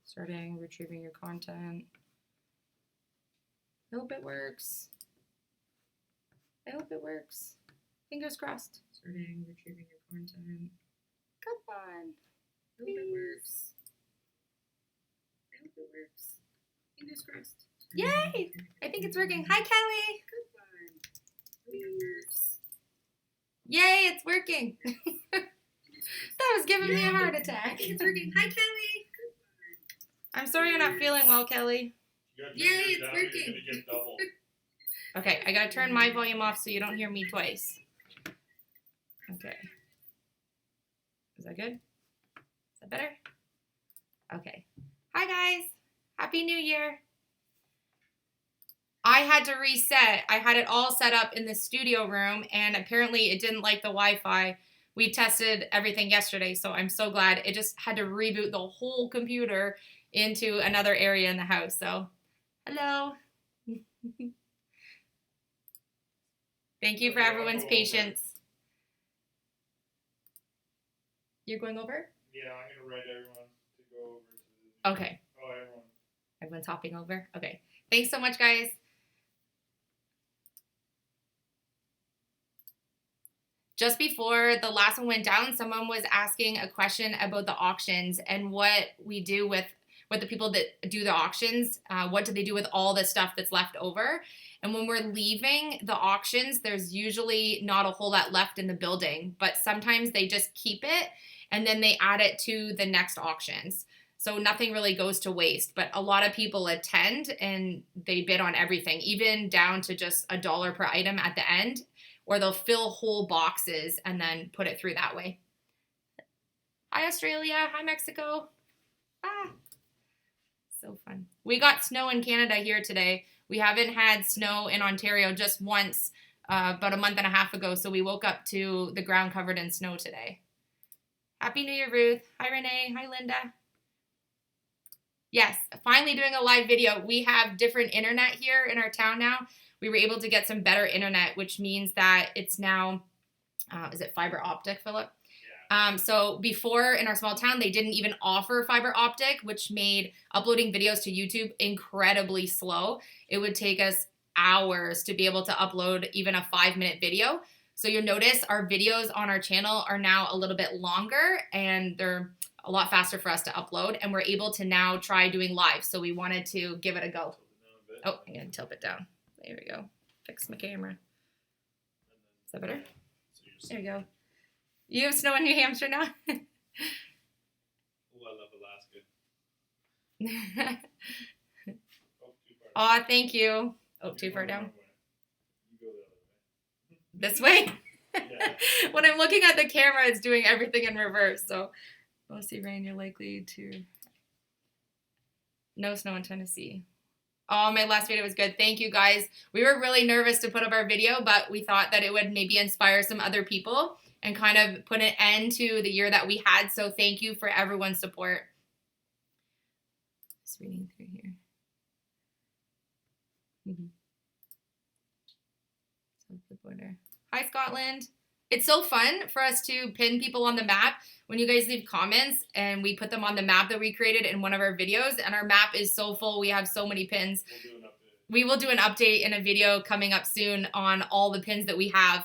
Starting retrieving your content. I hope it works. I hope it works. Fingers crossed. Starting retrieving your content. Come on. I hope it works. I hope it works. Fingers crossed. Yay! I think it's working. Hi, Kelly. Come on. I hope it works. Yay, it's working. That was giving me a heart attack. It's working. Hi, Kelly. I'm sorry you're not feeling well, Kelly. Yay, it's working. Okay, I gotta turn my volume off so you don't hear me twice. Okay. Is that good? Is that better? Okay. Hi, guys. Happy New Year. I had to reset. I had it all set up in the studio room, and apparently it didn't like the Wi-Fi. We tested everything yesterday, so I'm so glad. It just had to reboot the whole computer into another area in the house. So, hello. Thank you for everyone's patience. You're going over? Yeah, I'm going to write everyone to go over to the... Okay. Oh, everyone. Everyone's hopping over? Okay. Thanks so much, guys. Just before the last one went down, someone was asking a question about the auctions and what we do with the people that do the auctions. What do they do with all the stuff that's left over? And when we're leaving the auctions, there's usually not a whole lot left in the building, but sometimes they just keep it and then they add it to the next auctions. So nothing really goes to waste, but a lot of people attend and they bid on everything, even down to just $1 per item at the end, or they'll fill whole boxes and then put it through that way. Hi, Australia. Hi, Mexico. Ah, so fun. We got snow in Canada here today. We haven't had snow in Ontario just once about a month and a half ago, so we woke up to the ground covered in snow today. Happy New Year, Ruth. Hi, Renee. Hi, Linda. Yes, finally doing a live video. We have different internet here in our town now. We were able to get some better internet, which means that it's now, is it fiber optic, Philip? Yeah. So before in our small town, they didn't even offer fiber optic, which made uploading videos to YouTube incredibly slow. It would take us hours to be able to upload even a 5-minute video. So you'll notice our videos on our channel are now a little bit longer and they're a lot faster for us to upload. And we're able to now try doing live. So we wanted to give it a go. Oh, I'm going to tilt it down. There we go. Fix my camera. Is that better? There we go. You have snow in New Hampshire now? Oh, I love Alaska. Aw, thank you. Oh, too far down? You go this way? Yeah. When I'm looking at the camera, it's doing everything in reverse. So, mostly rain, you're likely to... No snow in Tennessee. Oh, my last video was good. Thank you, guys. We were really nervous to put up our video, but we thought that it would maybe inspire some other people and kind of put an end to the year that we had. So thank you for everyone's support. Just reading through here. So the border. Hi, Scotland. It's so fun for us to pin people on the map when you guys leave comments and we put them on the map that we created in one of our videos, and our map is so full. We have so many pins. We will do an update in a video coming up soon on all the pins that we have.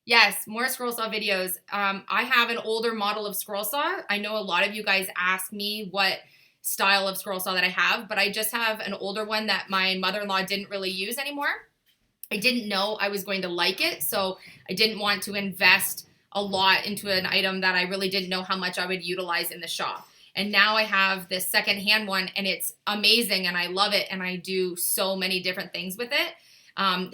Yes, more scroll saw videos. I have an older model of scroll saw. I know a lot of you guys ask me what style of scroll saw that I have, but I just have an older one that my mother-in-law didn't really use anymore. I didn't know I was going to like it, so I didn't want to invest a lot into an item that I really didn't know how much I would utilize in the shop. And now I have this secondhand one, and it's amazing, and I love it, and I do so many different things with it.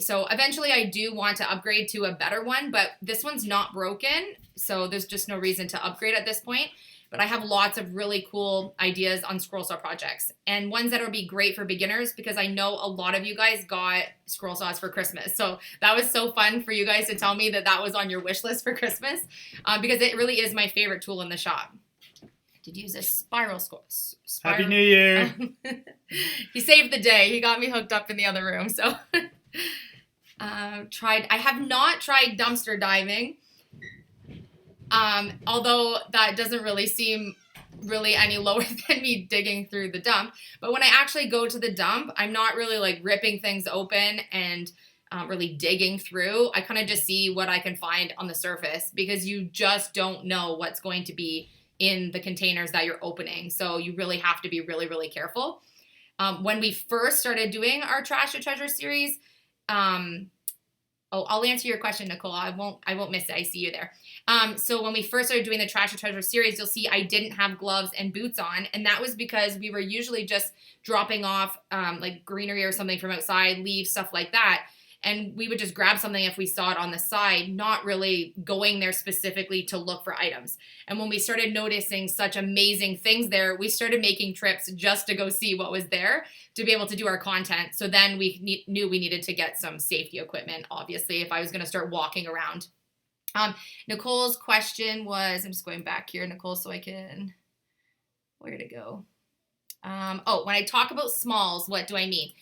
So eventually I do want to upgrade to a better one, but this one's not broken, so there's just no reason to upgrade at this point. But I have lots of really cool ideas on scroll saw projects and ones that will be great for beginners, because I know a lot of you guys got scroll saws for Christmas. So that was so fun for you guys to tell me that that was on your wish list for Christmas, because it really is my favorite tool in the shop. Did use a spiral scroll. Happy New Year. He saved the day. He got me hooked up in the other room. So I have not tried dumpster diving. Although that doesn't really seem really any lower than me digging through the dump. But when I actually go to the dump, I'm not really like ripping things open and really digging through. I kind of just see what I can find on the surface, because you just don't know what's going to be in the containers that you're opening. So you really have to be really, really careful. When we first started doing our Trash to Treasure series, I'll answer your question, Nicole. I won't miss it. I see you there. So when we first started doing the Trash to Treasure series, you'll see I didn't have gloves and boots on, and that was because we were usually just dropping off like greenery or something from outside, leaves, stuff like that. And we would just grab something if we saw it on the side, not really going there specifically to look for items. And when we started noticing such amazing things there, we started making trips just to go see what was there to be able to do our content. So then we knew we needed to get some safety equipment, obviously, if I was going to start walking around. Nicole's question was, I'm just going back here, Nicole, so I can, where to go? When I talk about smalls, what do I mean?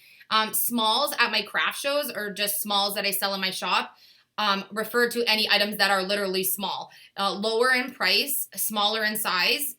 Smalls at my craft shows, or just smalls that I sell in my shop, refer to any items that are literally small. Lower in price, smaller in size,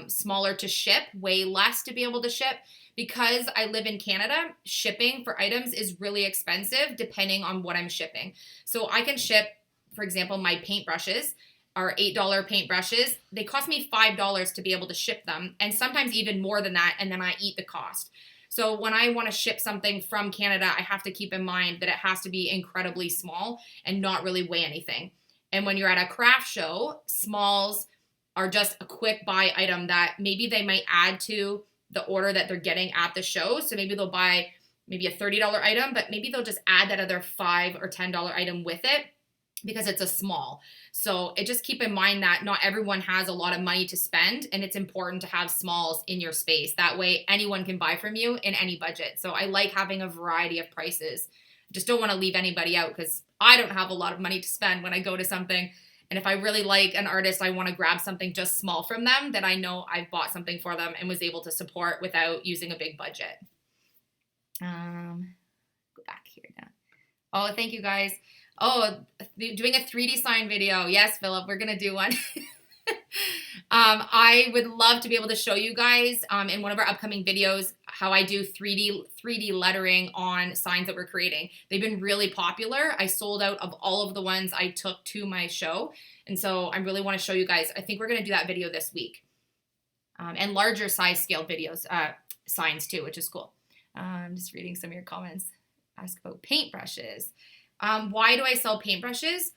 smaller to ship, way less to be able to ship. Because I live in Canada, shipping for items is really expensive depending on what I'm shipping. So I can ship, for example, my paintbrushes are $8 paintbrushes. They cost me $5 to be able to ship them, and sometimes even more than that, and then I eat the cost. So when I want to ship something from Canada, I have to keep in mind that it has to be incredibly small and not really weigh anything. And when you're at a craft show, smalls are just a quick buy item that maybe they might add to the order that they're getting at the show. So maybe they'll buy maybe a $30 item, but maybe they'll just add that other $5 or $10 item with it, because it's a small. So just keep in mind that not everyone has a lot of money to spend, and it's important to have smalls in your space. That way anyone can buy from you in any budget. So I like having a variety of prices. Just don't want to leave anybody out, because I don't have a lot of money to spend when I go to something. And if I really like an artist, I want to grab something just small from them that I know I've bought something for them and was able to support without using a big budget. Go back here now. Oh, thank you guys. Oh, doing a 3D sign video. Yes, Philip, we're going to do one. I would love to be able to show you guys in one of our upcoming videos how I do 3D lettering on signs that we're creating. They've been really popular. I sold out of all of the ones I took to my show. And so I really want to show you guys. I think we're going to do that video this week. And larger size scale videos, signs too, which is cool. I'm just reading some of your comments. Ask about paintbrushes. Why do I sell paintbrushes?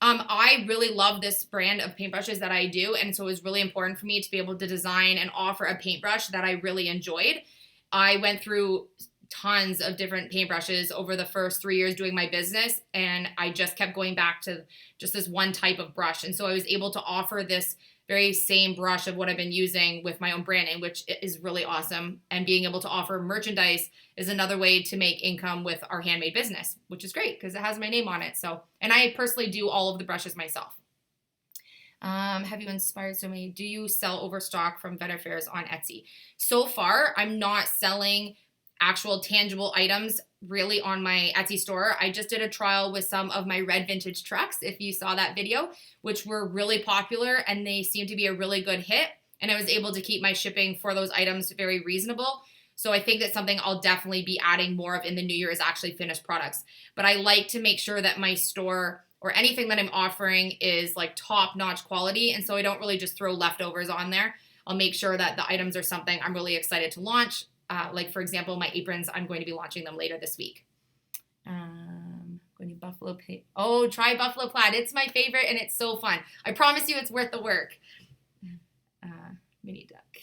I really love this brand of paintbrushes that I do, and so it was really important for me to be able to design and offer a paintbrush that I really enjoyed. I went through tons of different paintbrushes over the first 3 years doing my business, and I just kept going back to just this one type of brush. And so I was able to offer this very same brush of what I've been using with my own branding, which is really awesome. And being able to offer merchandise is another way to make income with our handmade business, which is great because it has my name on it. So, and I personally do all of the brushes myself. Have you inspired so many? Do you sell overstock from vendor fairs on Etsy? So far, I'm not selling actual tangible items really on my Etsy store. I just did a trial with some of my red vintage trucks, if you saw that video, which were really popular and they seem to be a really good hit. And I was able to keep my shipping for those items very reasonable. So I think that's something I'll definitely be adding more of in the new year, is actually finished products. But I like to make sure that my store or anything that I'm offering is like top-notch quality. And so I don't really just throw leftovers on there. I'll make sure that the items are something I'm really excited to launch. Like, for example, my aprons, I'm going to be launching them later this week. Going to Buffalo Plaid. Oh, try Buffalo Plaid. It's my favorite, and it's so fun. I promise you it's worth the work. Mini duck.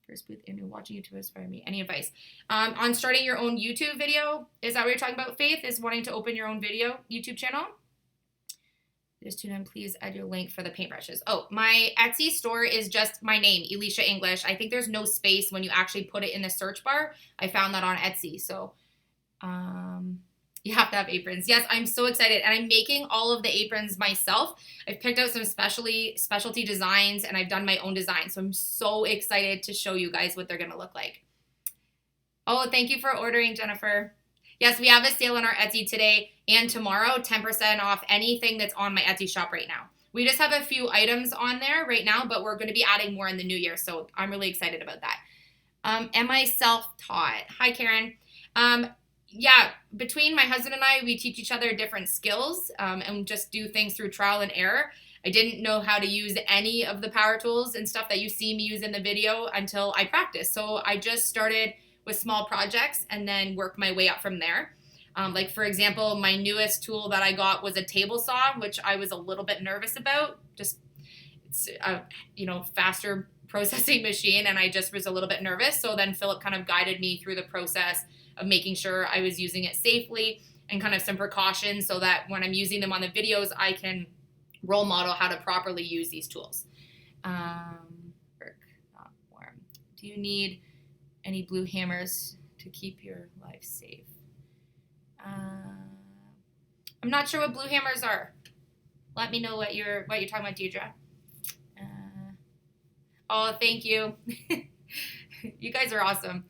First booth interview, watching YouTube inspire me. Any advice? On starting your own YouTube video? Is that what you're talking about, Faith? Is wanting to open your own video YouTube channel? Just tune in, please add your link for the paintbrushes. Oh, my Etsy store is just my name, Elysia English. I think there's no space when you actually put it in the search bar. I found that on Etsy. So you have to have aprons. Yes, I'm so excited. And I'm making all of the aprons myself. I've picked out some specialty designs, and I've done my own design. So I'm so excited to show you guys what they're going to look like. Oh, thank you for ordering, Jennifer. Yes, we have a sale on our Etsy today and tomorrow, 10% off anything that's on my Etsy shop right now. We just have a few items on there right now, but we're going to be adding more in the new year. So I'm really excited about that. Am I self-taught? Hi, Karen. Yeah, between my husband and I, we teach each other different skills and just do things through trial and error. I didn't know how to use any of the power tools and stuff that you see me use in the video until I practiced. So I just started with small projects and then worked my way up from there. Like, for example, my newest tool that I got was a table saw, which I was a little bit nervous about. Just, it's a, faster processing machine, and I just was a little bit nervous. So then Philip kind of guided me through the process of making sure I was using it safely and kind of some precautions so that when I'm using them on the videos, I can role model how to properly use these tools. Work, not warm. Do you need any blue hammers to keep your life safe? I'm not sure what blue hammers are. Let me know what you're talking about, Deidre. Oh, thank you. You guys are awesome.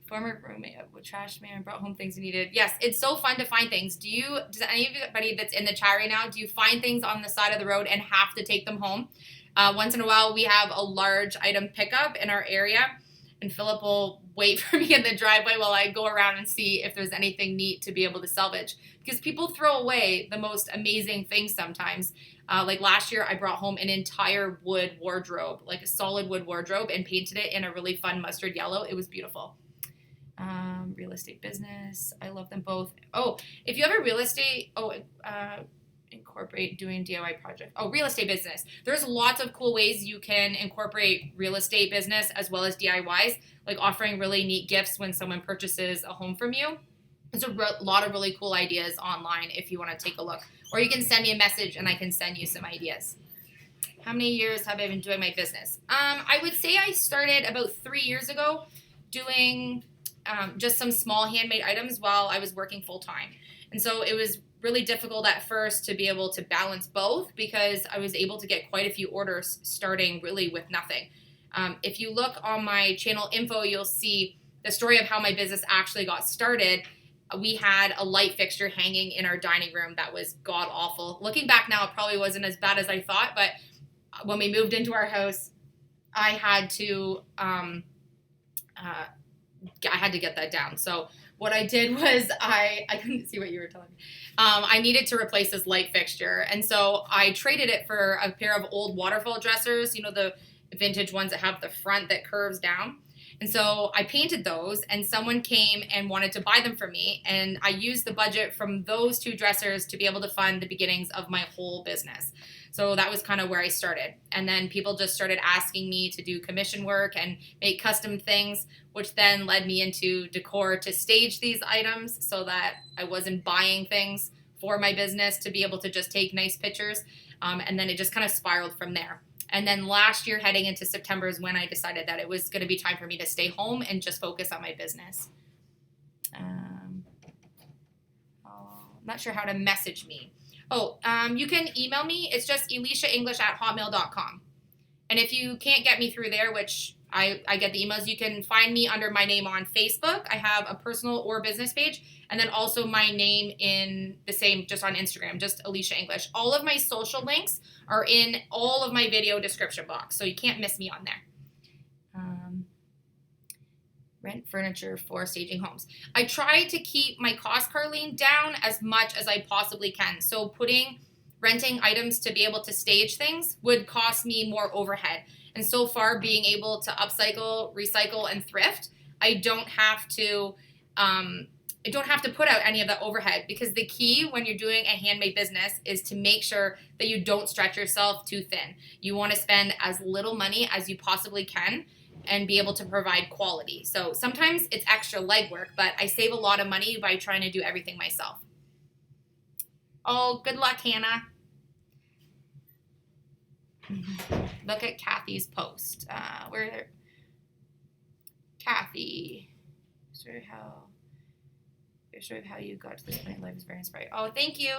Former roommate with trash man brought home things he needed. Yes, it's so fun to find things. Does anybody that's in the chat right now, do you find things on the side of the road and have to take them home? Once in a while, we have a large item pickup in our area, and Philip will wait for me in the driveway while I go around and see if there's anything neat to be able to salvage. Because people throw away the most amazing things sometimes. Like last year, I brought home an entire wood wardrobe, like a solid wood wardrobe, and painted it in a really fun mustard yellow. It was beautiful. Real estate business. I love them both. Oh, if you have a real estate, incorporate doing DIY project. Oh, real estate business. There's lots of cool ways you can incorporate real estate business as well as DIYs, like offering really neat gifts when someone purchases a home from you. There's a lot of really cool ideas online if you want to take a look. Or you can send me a message and I can send you some ideas. How many years have I been doing my business? I would say I started about 3 years ago doing just some small handmade items while I was working full time. And so it was really difficult at first to be able to balance both because I was able to get quite a few orders starting really with nothing. If you look on my channel info, you'll see the story of how my business actually got started. We had a light fixture hanging in our dining room that was god awful. Looking back now, it probably wasn't as bad as I thought, but when we moved into our house, I had to get that down. So what I did was I couldn't see what you were telling me. I needed to replace this light fixture. And so I traded it for a pair of old waterfall dressers, the vintage ones that have the front that curves down. And so I painted those, and someone came and wanted to buy them from me. And I used the budget from those two dressers to be able to fund the beginnings of my whole business. So that was kind of where I started. And then people just started asking me to do commission work and make custom things, which then led me into decor to stage these items so that I wasn't buying things for my business to be able to just take nice pictures. And then it just kind of spiraled from there. And then last year, heading into September, is when I decided that it was going to be time for me to stay home and just focus on my business. I'm not sure how to message me. You can email me. It's just ElysiaEnglish@hotmail.com. And if you can't get me through there, which I get the emails, you can find me under my name on Facebook. I have a personal or business page. And then also my name in the same, just on Instagram, just Elysia English. All of my social links are in all of my video description box. So you can't miss me on there. Rent furniture for staging homes. I try to keep my cost, Carlene, down as much as I possibly can. So renting items to be able to stage things would cost me more overhead. And so far, being able to upcycle, recycle, and thrift, I don't have to put out any of that overhead, because the key when you're doing a handmade business is to make sure that you don't stretch yourself too thin. You want to spend as little money as you possibly can and be able to provide quality. So sometimes it's extra legwork, but I save a lot of money by trying to do everything myself. Oh, good luck, Hannah. Look at Kathy's post. Kathy, story of how you got to this point in life is very inspiring. Oh, thank you.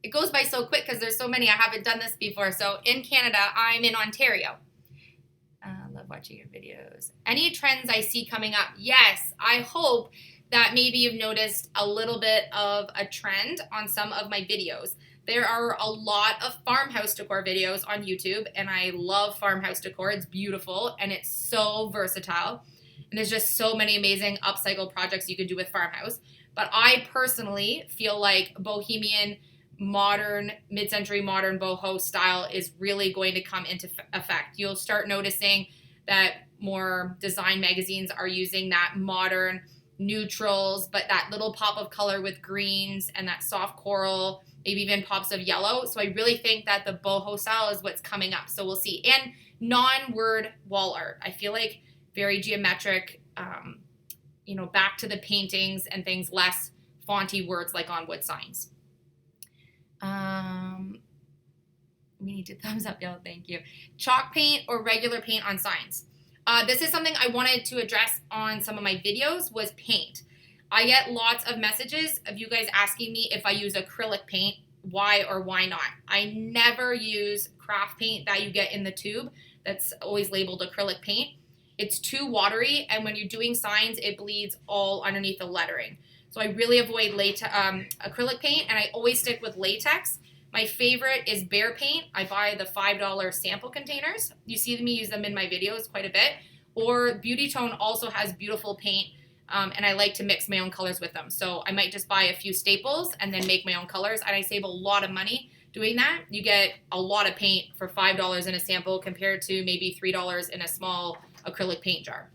It goes by so quick because there's so many. I haven't done this before. So in Canada, I'm in Ontario. Love watching your videos. Any trends I see coming up? Yes, I hope that maybe you've noticed a little bit of a trend on some of my videos. There are a lot of farmhouse decor videos on YouTube, and I love farmhouse decor. It's beautiful, and it's so versatile. And there's just so many amazing upcycle projects you can do with farmhouse. But I personally feel like bohemian, modern, mid-century modern boho style is really going to come into effect. You'll start noticing that more design magazines are using that modern neutrals, but that little pop of color with greens and that soft coral, maybe even pops of yellow. So I really think that the boho style is what's coming up. So we'll see. And non-word wall art. I feel like very geometric, back to the paintings and things, less fonty words like on wood signs. We need to thumbs up, y'all. Thank you. Chalk paint or regular paint on signs. This is something I wanted to address on some of my videos, was paint. I get lots of messages of you guys asking me if I use acrylic paint, why or why not. I never use craft paint that you get in the tube that's always labeled acrylic paint. It's too watery, and when you're doing signs, it bleeds all underneath the lettering. So I really avoid acrylic paint, and I always stick with latex. My favorite is Behr paint. I buy the $5 sample containers. You see me use them in my videos quite a bit. Or Beauty Tone also has beautiful paint, and I like to mix my own colors with them. So I might just buy a few staples and then make my own colors, and I save a lot of money doing that. You get a lot of paint for $5 in a sample compared to maybe $3 in a small acrylic paint jar.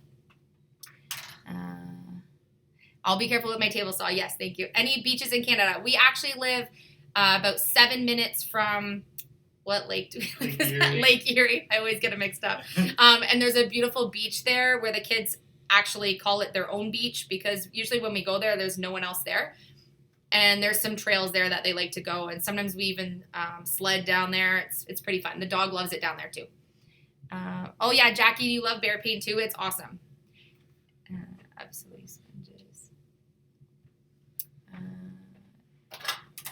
I'll be careful with my table saw. Yes, thank you. Any beaches in Canada? We actually live about 7 minutes from, what lake do we live? Lake Erie. I always get it mixed up. And there's a beautiful beach there where the kids actually call it their own beach, because usually when we go there, there's no one else there. And there's some trails there that they like to go. And sometimes we even sled down there. It's pretty fun. The dog loves it down there too. Oh yeah, Jackie, you love Behr paint too. It's awesome. Absolutely sponges.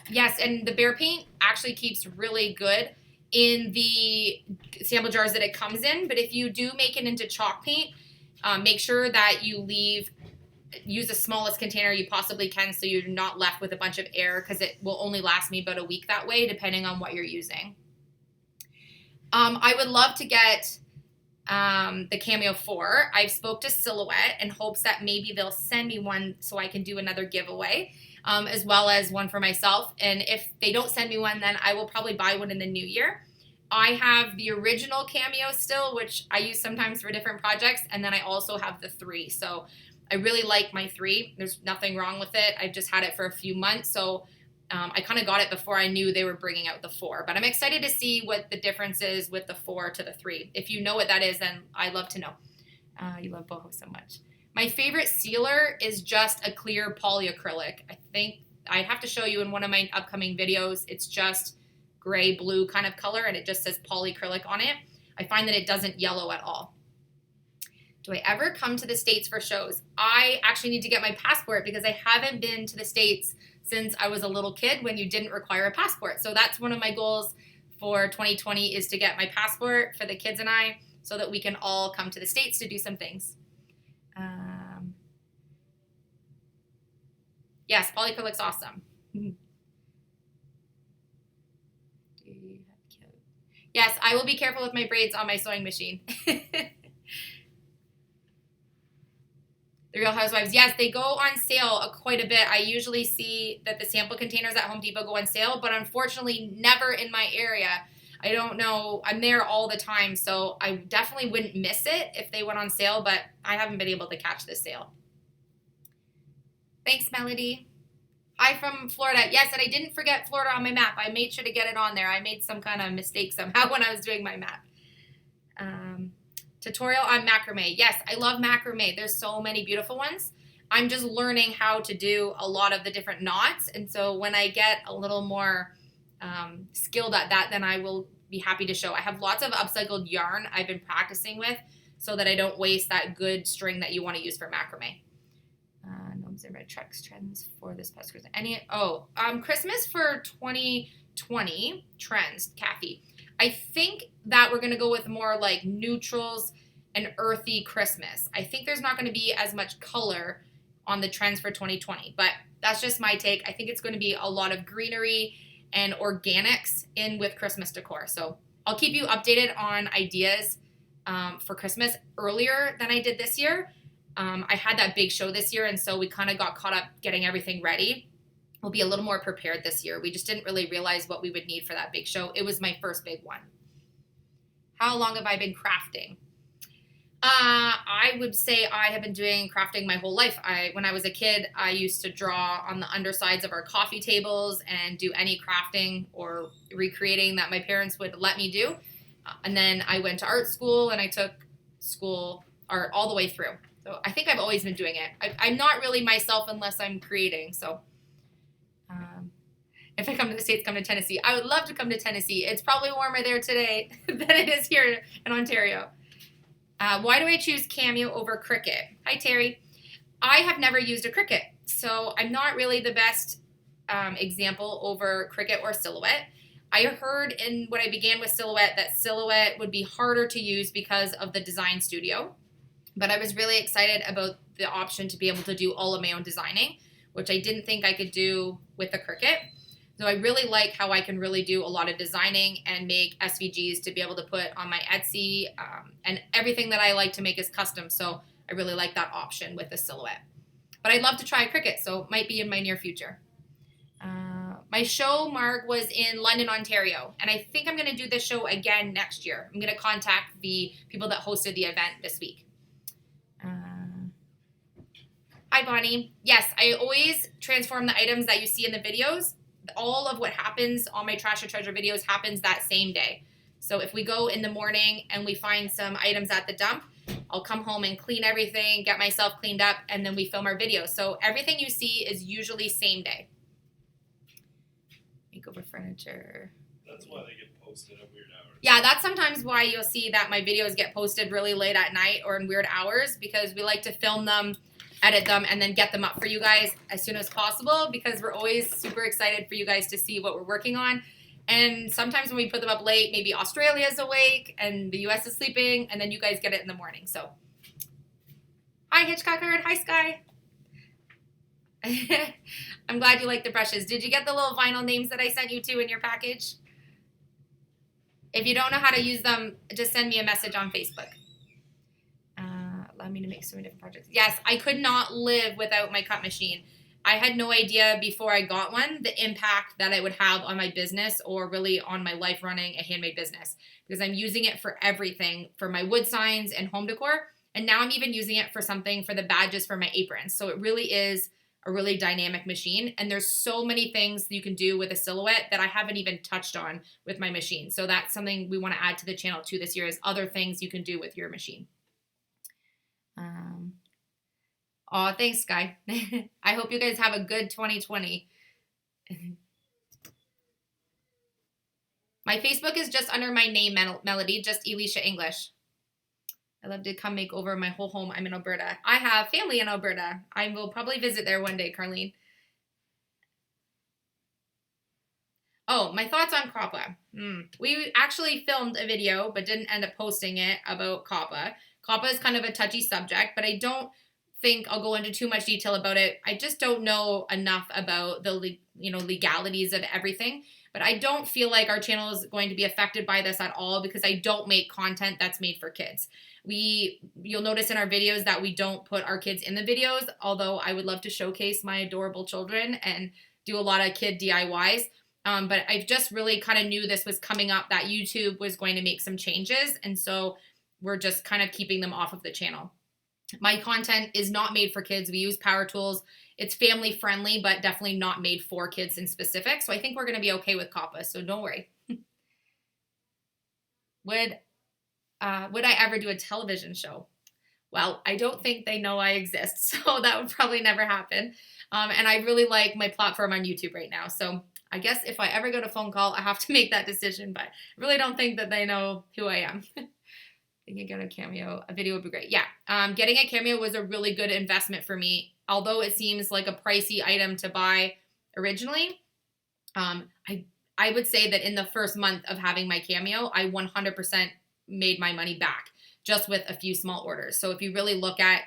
Yes, and the Behr paint actually keeps really good in the sample jars that it comes in. But if you do make it into chalk paint, make sure that you use the smallest container you possibly can, so you're not left with a bunch of air, because it will only last me about a week that way, depending on what you're using. I would love to get the Cameo 4. I've spoke to Silhouette in hopes that maybe they'll send me one so I can do another giveaway, as well as one for myself. And if they don't send me one, then I will probably buy one in the new year. I have the original Cameo still, which I use sometimes for different projects, and then I also have the 3. So I really like my 3. There's nothing wrong with it. I've just had it for a few months, so I kind of got it before I knew they were bringing out the 4. But I'm excited to see what the difference is with the 4 to the 3. If you know what that is, then I'd love to know. You love boho so much. My favorite sealer is just a clear polyacrylic. I think I'd have to show you in one of my upcoming videos. It's just gray blue kind of color, and it just says polyacrylic on it. I find that it doesn't yellow at all. Do I ever come to the States for shows? I actually need to get my passport, because I haven't been to the States since I was a little kid, when you didn't require a passport. So that's one of my goals for 2020, is to get my passport for the kids and I, so that we can all come to the States to do some things. Yes, polyacrylic's awesome. Yes, I will be careful with my braids on my sewing machine. The Real Housewives, yes, they go on sale quite a bit. I usually see that the sample containers at Home Depot go on sale, but unfortunately never in my area. I don't know. I'm there all the time, so I definitely wouldn't miss it if they went on sale, but I haven't been able to catch this sale. Thanks, Melody. Hi from Florida. Yes, and I didn't forget Florida on my map. I made sure to get it on there. I made some kind of mistake somehow when I was doing my map. Tutorial on macrame. Yes, I love macrame. There's so many beautiful ones. I'm just learning how to do a lot of the different knots, and so when I get a little more skilled at that, then I will be happy to show. I have lots of upcycled yarn I've been practicing with, so that I don't waste that good string that you want to use for macrame. Gnomes and red trucks trends for this past Christmas. Christmas for 2020 trends, Kathy. I think that we're going to go with more like neutrals and earthy Christmas. I think there's not going to be as much color on the trends for 2020, but that's just my take. I think it's going to be a lot of greenery and organics in with Christmas decor. So I'll keep you updated on ideas for Christmas earlier than I did this year. I had that big show this year, and so we kind of got caught up getting everything ready. We'll be a little more prepared this year. We just didn't really realize what we would need for that big show. It was my first big one. How long have I been crafting? I would say I have been doing crafting my whole life. When I was a kid, I used to draw on the undersides of our coffee tables and do any crafting or recreating that my parents would let me do. And then I went to art school, and I took school art all the way through. So I think I've always been doing it. I'm not really myself unless I'm creating. So if I come to the States, come to Tennessee. I would love to come to Tennessee. It's probably warmer there today than it is here in Ontario. Why do I choose Cameo over Cricut? Hi, Terry. I have never used a Cricut, so I'm not really the best example over Cricut or Silhouette. I heard when I began with Silhouette that Silhouette would be harder to use because of the design studio, but I was really excited about the option to be able to do all of my own designing, which I didn't think I could do with the Cricut. So I really like how I can really do a lot of designing and make SVGs to be able to put on my Etsy, and everything that I like to make is custom. So I really like that option with the Silhouette. But I'd love to try a Cricut, so it might be in my near future. My show, Marg, was in London, Ontario, and I think I'm going to do this show again next year. I'm going to contact the people that hosted the event this week. Hi, Bonnie. Yes, I always transform the items that you see in the videos. All of what happens on my Trash or Treasure videos happens that same day. So if we go in the morning and we find some items at the dump, I'll come home and clean everything, get myself cleaned up, and then we film our videos. So everything you see is usually same day. Makeover furniture. That's why they get posted at weird hours. Yeah, that's sometimes why you'll see that my videos get posted really late at night or in weird hours, because we like to film them, edit them, and then get them up for you guys as soon as possible, because we're always super excited for you guys to see what we're working on. And sometimes when we put them up late, maybe Australia's awake and the US is sleeping, and then you guys get it in the morning. So, hi Hitchcock Herd, hi Sky. I'm glad you like the brushes. Did you get the little vinyl names that I sent you to in your package? If you don't know how to use them, just send me a message on Facebook. Allow me to make so many different projects. Yes, I could not live without my cut machine. I had no idea before I got one the impact that it would have on my business, or really on my life running a handmade business, because I'm using it for everything, for my wood signs and home decor. And now I'm even using it for something for the badges for my aprons. So it really is a really dynamic machine. And there's so many things you can do with a Silhouette that I haven't even touched on with my machine. So that's something we want to add to the channel too this year, is other things you can do with your machine. Oh, thanks, Sky. I hope you guys have a good 2020. My Facebook is just under my name, Melody, just Elysia English. I love to come make over my whole home. I'm in Alberta. I have family in Alberta. I will probably visit there one day, Carlene. Oh, my thoughts on COPPA. We actually filmed a video, but didn't end up posting it, about COPPA. COPPA is kind of a touchy subject, but I don't think I'll go into too much detail about it. I just don't know enough about the legalities of everything. But I don't feel like our channel is going to be affected by this at all, because I don't make content that's made for kids. You'll notice in our videos that we don't put our kids in the videos, although I would love to showcase my adorable children and do a lot of kid DIYs. But I just really kind of knew this was coming up, that YouTube was going to make some changes. And so we're just kind of keeping them off of the channel. My content is not made for kids. We use power tools. It's family friendly, but definitely not made for kids in specific. So I think we're going to be okay with COPPA, so don't worry. Would I ever do a television show? Well, I don't think they know I exist, so that would probably never happen. And I really like my platform on YouTube right now. So I guess if I ever get a phone call, I have to make that decision, but I really don't think that they know who I am. You can get a Cameo. A video would be great. Yeah, getting a Cameo was a really good investment for me. Although it seems like a pricey item to buy originally, I would say that in the first month of having my Cameo, I 100% made my money back just with a few small orders. So if you really look at,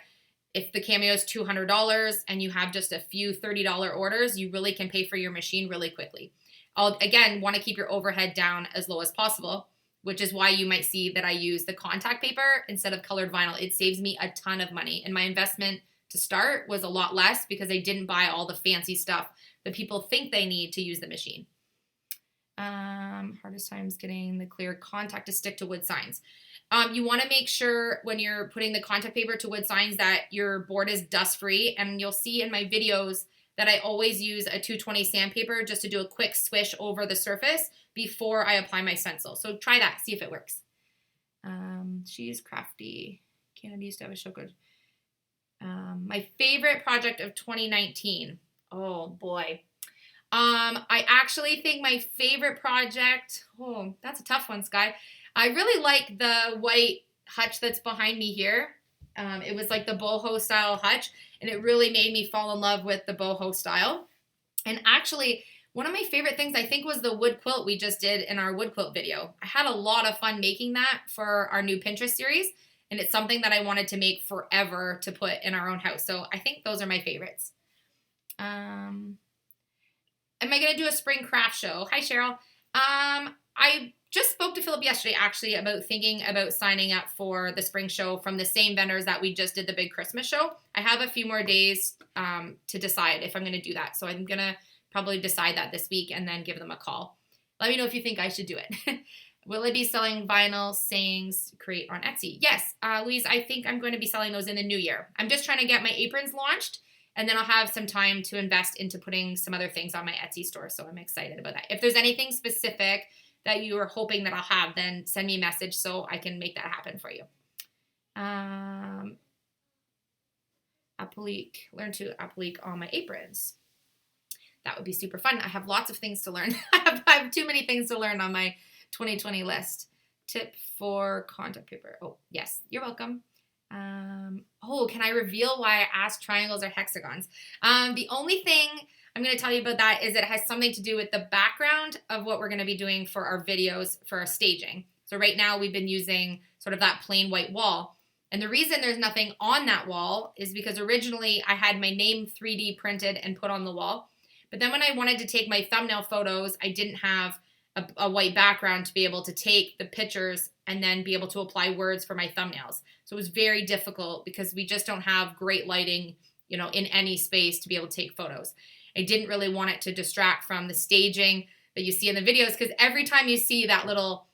if the Cameo is $200 and you have just a few $30 orders, you really can pay for your machine really quickly. I'll, again, want to keep your overhead down as low as possible, which is why you might see that I use the contact paper instead of colored vinyl. It saves me a ton of money. And my investment to start was a lot less because I didn't buy all the fancy stuff that people think they need to use the machine. Hardest times getting the clear contact to stick to wood signs. You want to make sure when you're putting the contact paper to wood signs that your board is dust free. And you'll see in my videos that I always use a 220 sandpaper just to do a quick swish over the surface before I apply my stencil. So try that, see if it works. She's crafty. Canada used to have a show good. My favorite project of 2019. Oh boy. I actually think my favorite project, that's a tough one, Sky. I really like the white hutch that's behind me here. It was like the boho style hutch, and it really made me fall in love with the boho style. And actually, one of my favorite things I think was the wood quilt we just did in our wood quilt video. I had a lot of fun making that for our new Pinterest series, and it's something that I wanted to make forever to put in our own house. So I think those are my favorites. Am I going to do a spring craft show? Hi, Cheryl. I just spoke to Philip yesterday, actually, about thinking about signing up for the spring show from the same vendors that we just did the big Christmas show. I have a few more days to decide if I'm going to do that. So I'm going to probably decide that this week and then give them a call. Let me know if you think I should do it. Will I be selling vinyl sayings create on Etsy? Yes, Louise, I think I'm going to be selling those in the new year. I'm just trying to get my aprons launched, and then I'll have some time to invest into putting some other things on my Etsy store. So I'm excited about that. If there's anything specific that you are hoping that I'll have, then send me a message so I can make that happen for you. Learn to applique on my aprons. That would be super fun. I have lots of things to learn. I have too many things to learn on my 2020 list. Tip for contact paper. Oh, yes, you're welcome. Can I reveal why I asked triangles or hexagons? The only thing I'm going to tell you about that is it has something to do with the background of what we're going to be doing for our videos for our staging. So right now we've been using sort of that plain white wall. And the reason there's nothing on that wall is because originally I had my name 3D printed and put on the wall. But then when I wanted to take my thumbnail photos, I didn't have a white background to be able to take the pictures and then be able to apply words for my thumbnails. So it was very difficult because we just don't have great lighting, in any space to be able to take photos. I didn't really want it to distract from the staging that you see in the videos, because every time you see that little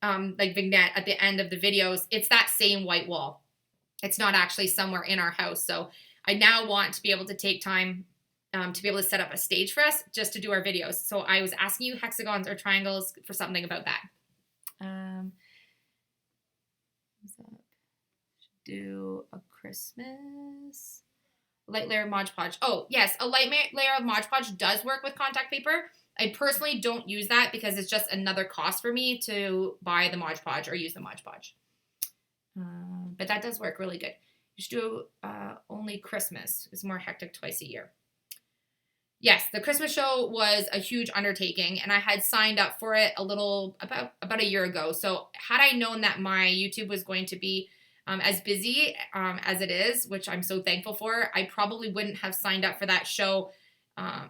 vignette at the end of the videos, it's that same white wall. It's not actually somewhere in our house. So I now want to be able to take time to be able to set up a stage for us just to do our videos. So I was asking you hexagons or triangles for something about that. Do a Christmas light layer of Mod Podge. Oh, yes, a light layer of Mod Podge does work with contact paper. I personally don't use that because it's just another cost for me to buy the Mod Podge or use the Mod Podge. But that does work really good. You should do only Christmas. It's more hectic twice a year. Yes, the Christmas show was a huge undertaking, and I had signed up for it about a year ago. So had I known that my YouTube was going to be as busy as it is, which I'm so thankful for, I probably wouldn't have signed up for that show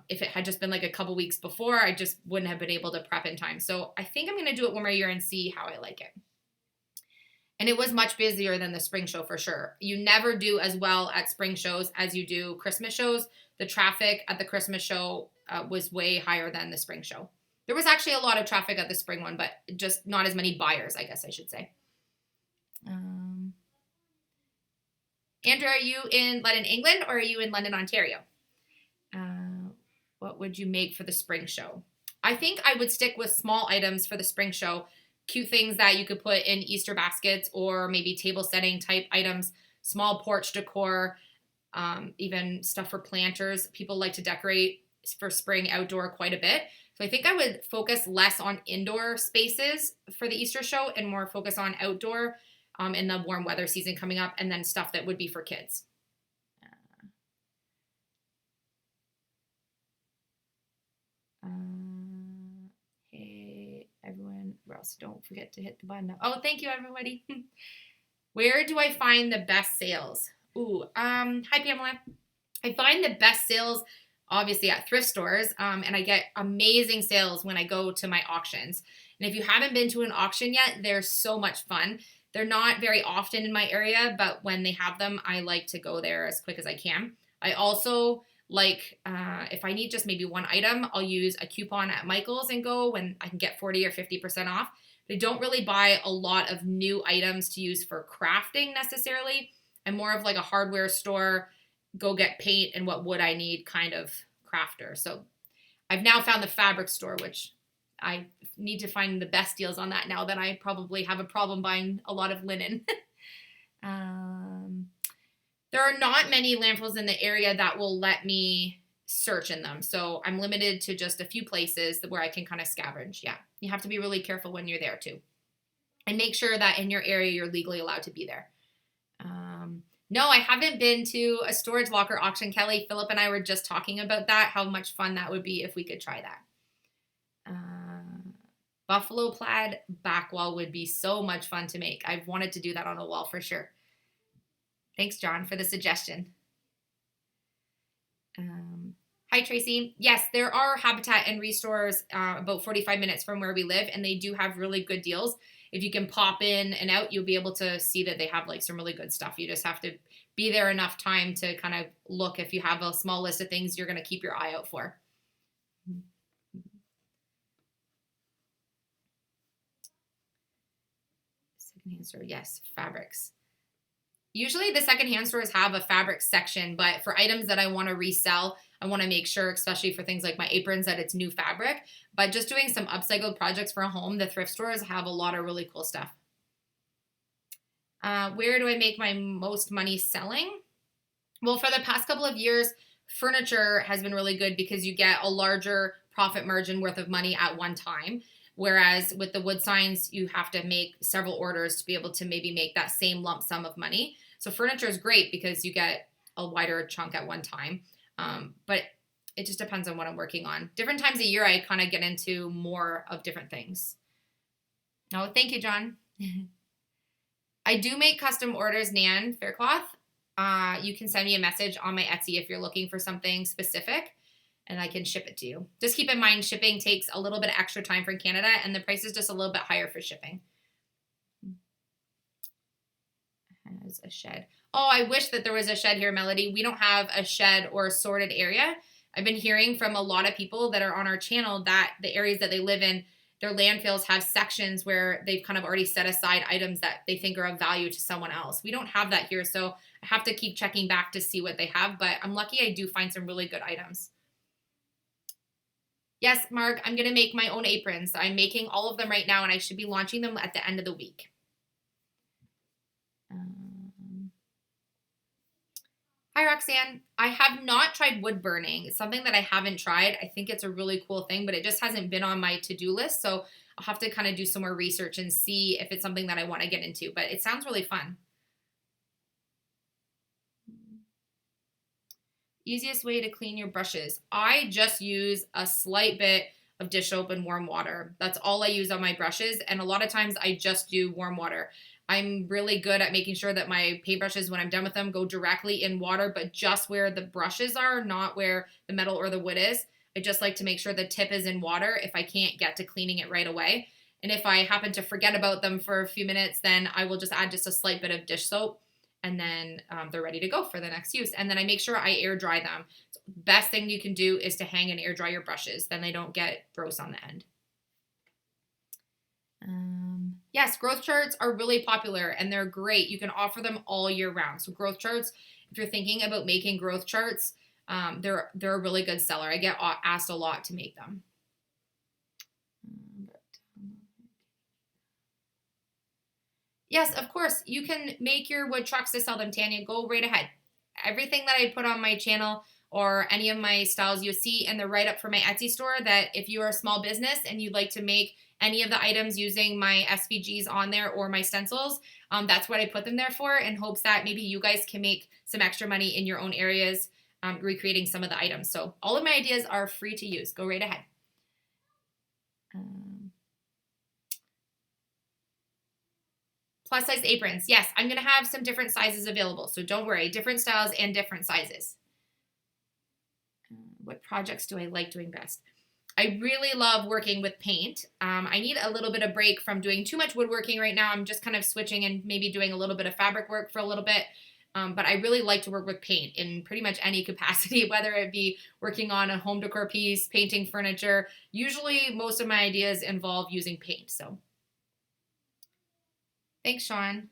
if it had just been like a couple weeks before. I just wouldn't have been able to prep in time. So I think I'm going to do it one more year and see how I like it. And it was much busier than the spring show for sure. You never do as well at spring shows as you do Christmas shows. The traffic at the Christmas show was way higher than the spring show. There was actually a lot of traffic at the spring one, but just not as many buyers, I guess I should say. Andrew, are you in London, England, or are you in London, Ontario? What would you make for the spring show? I think I would stick with small items for the spring show. Cute things that you could put in Easter baskets or maybe table setting type items, small porch decor, even stuff for planters. People like to decorate for spring outdoor quite a bit. So I think I would focus less on indoor spaces for the Easter show and more focus on outdoor in the warm weather season coming up, and then stuff that would be for kids. Hey, everyone, Ross, don't forget to hit the button. Oh, thank you, everybody. Where do I find the best sales? Hi, Pamela. I find the best sales obviously at thrift stores, and I get amazing sales when I go to my auctions. And if you haven't been to an auction yet, they're so much fun. They're not very often in my area, but when they have them, I like to go there as quick as I can. I also like, if I need just maybe one item, I'll use a coupon at Michael's and go when I can get 40 or 50% off. They don't really buy a lot of new items to use for crafting necessarily. I'm more of like a hardware store, go get paint and what wood I need kind of crafter. So I've now found the fabric store, which I need to find the best deals on that now that I probably have a problem buying a lot of linen. There are not many landfills in the area that will let me search in them. So I'm limited to just a few places where I can kind of scavenge. Yeah, you have to be really careful when you're there too. And make sure that in your area you're legally allowed to be there. No, I haven't been to a storage locker auction, Kelly. Philip and I were just talking about that, how much fun that would be if we could try that. Buffalo plaid back wall would be so much fun to make. I've wanted to do that on a wall for sure. Thanks, John, for the suggestion. Hi, Tracy. Yes, there are Habitat and Restores about 45 minutes from where we live, and they do have really good deals. If you can pop in and out, you'll be able to see that they have like some really good stuff. You just have to be there enough time to kind of look if you have a small list of things you're going to keep your eye out for. Secondhand store, yes, fabrics. Usually the secondhand stores have a fabric section, but for items that I want to resell, I want to make sure, especially for things like my aprons, that it's new fabric. But just doing some upcycled projects for a home, the thrift stores have a lot of really cool stuff. Where do I make my most money selling? Well, for the past couple of years, furniture has been really good because you get a larger profit margin worth of money at one time. Whereas with the wood signs, you have to make several orders to be able to maybe make that same lump sum of money. So furniture is great because you get a wider chunk at one time. But it just depends on what I'm working on. Different times a year, I kind of get into more of different things. Oh, thank you, John. I do make custom orders, Nan Faircloth. You can send me a message on my Etsy if you're looking for something specific, and I can ship it to you. Just keep in mind, shipping takes a little bit of extra time from Canada, and the price is just a little bit higher for shipping. Has a shed. Oh, I wish that there was a shed here, Melody. We don't have a shed or a sorted area. I've been hearing from a lot of people that are on our channel that the areas that they live in, their landfills have sections where they've kind of already set aside items that they think are of value to someone else. We don't have that here, so I have to keep checking back to see what they have, but I'm lucky I do find some really good items. Yes, Mark, I'm going to make my own aprons. I'm making all of them right now, and I should be launching them at the end of the week. Hi, Roxanne. I have not tried wood burning. It's something that I haven't tried. I think it's a really cool thing, but it just hasn't been on my to-do list. So I'll have to kind of do some more research and see if it's something that I want to get into. But it sounds really fun. Easiest way to clean your brushes. I just use a slight bit of dish soap and warm water. That's all I use on my brushes. And a lot of times I just do warm water. I'm really good at making sure that my paintbrushes, when I'm done with them, go directly in water, but just where the brushes are, not where the metal or the wood is. I just like to make sure the tip is in water if I can't get to cleaning it right away. And if I happen to forget about them for a few minutes, then I will just add just a slight bit of dish soap, and then they're ready to go for the next use. And then I make sure I air dry them. So best thing you can do is to hang and air dry your brushes. Then they don't get gross on the end. Yes, growth charts are really popular and they're great. You can offer them all year round. So growth charts, if you're thinking about making growth charts, they're a really good seller. I get asked a lot to make them. Yes, of course, you can make your wood trucks to sell them, Tanya. Go right ahead. Everything that I put on my channel or any of my styles you see in the write-up for my Etsy store, that if you are a small business and you'd like to make any of the items using my SVGs on there or my stencils, that's what I put them there for, in hopes that maybe you guys can make some extra money in your own areas recreating some of the items. So all of my ideas are free to use. Go right ahead. Plus size aprons. Yes, I'm going to have some different sizes available. So don't worry, different styles and different sizes. What projects do I like doing best? I really love working with paint. I need a little bit of break from doing too much woodworking right now. I'm just kind of switching and maybe doing a little bit of fabric work for a little bit. But I really like to work with paint in pretty much any capacity, whether it be working on a home decor piece, painting furniture. Usually most of my ideas involve using paint. So thanks, Sean.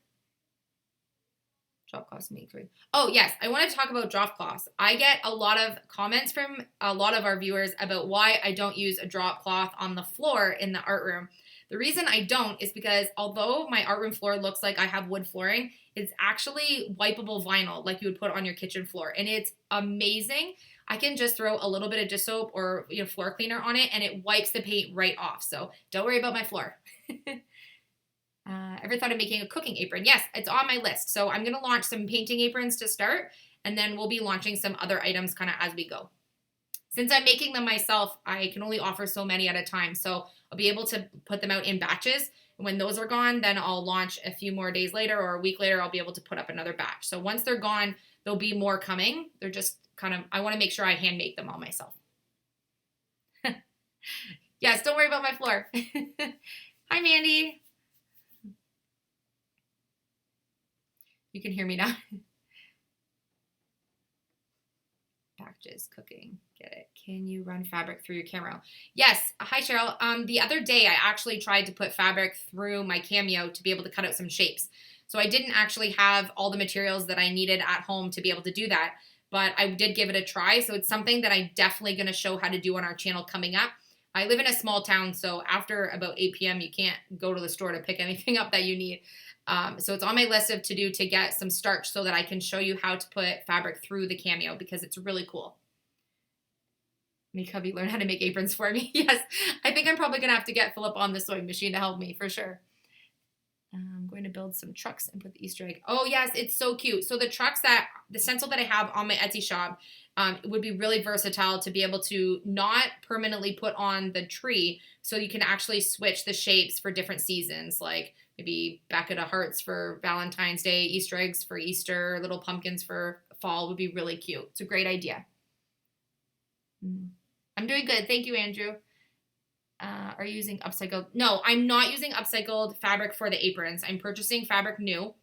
Drop cloths make three. Oh, yes. I want to talk about drop cloths. I get a lot of comments from a lot of our viewers about why I don't use a drop cloth on the floor in the art room. The reason I don't is because although my art room floor looks like I have wood flooring, it's actually wipeable vinyl like you would put on your kitchen floor. And it's amazing. I can just throw a little bit of dish soap or floor cleaner on it and it wipes the paint right off. So don't worry about my floor. Ever thought of making a cooking apron? Yes, it's on my list. So I'm going to launch some painting aprons to start, and then we'll be launching some other items kind of as we go. Since I'm making them myself, I can only offer so many at a time. So I'll be able to put them out in batches. And when those are gone, then I'll launch a few more days later or a week later, I'll be able to put up another batch. So once they're gone, there'll be more coming. They're just kind of, I want to make sure I hand make them all myself. Yes, don't worry about my floor. Hi, Mandy. You can hear me now. Packages, cooking, get it. Can you run fabric through your camera? Yes. Hi, Cheryl. The other day, I actually tried to put fabric through my Cameo to be able to cut out some shapes. So I didn't actually have all the materials that I needed at home to be able to do that, but I did give it a try. So it's something that I'm definitely going to show how to do on our channel coming up. I live in a small town, so after about 8 p.m., you can't go to the store to pick anything up that you need. So it's on my list of to do to get some starch so that I can show you how to put fabric through the Cameo because it's really cool. Make hubby learn how to make aprons for me. Yes, I think I'm probably going to have to get Philip on the sewing machine to help me for sure. I'm going to build some trucks and put the Easter egg. Oh, yes, it's so cute. So the trucks the stencil that I have on my Etsy shop would be really versatile to be able to not permanently put on the tree so you can actually switch the shapes for different seasons, like maybe bucket of hearts for Valentine's Day, Easter eggs for Easter, little pumpkins for fall would be really cute. It's a great idea. I'm doing good. Thank you, Andrew. Are you using upcycled? No, I'm not using upcycled fabric for the aprons. I'm purchasing fabric new.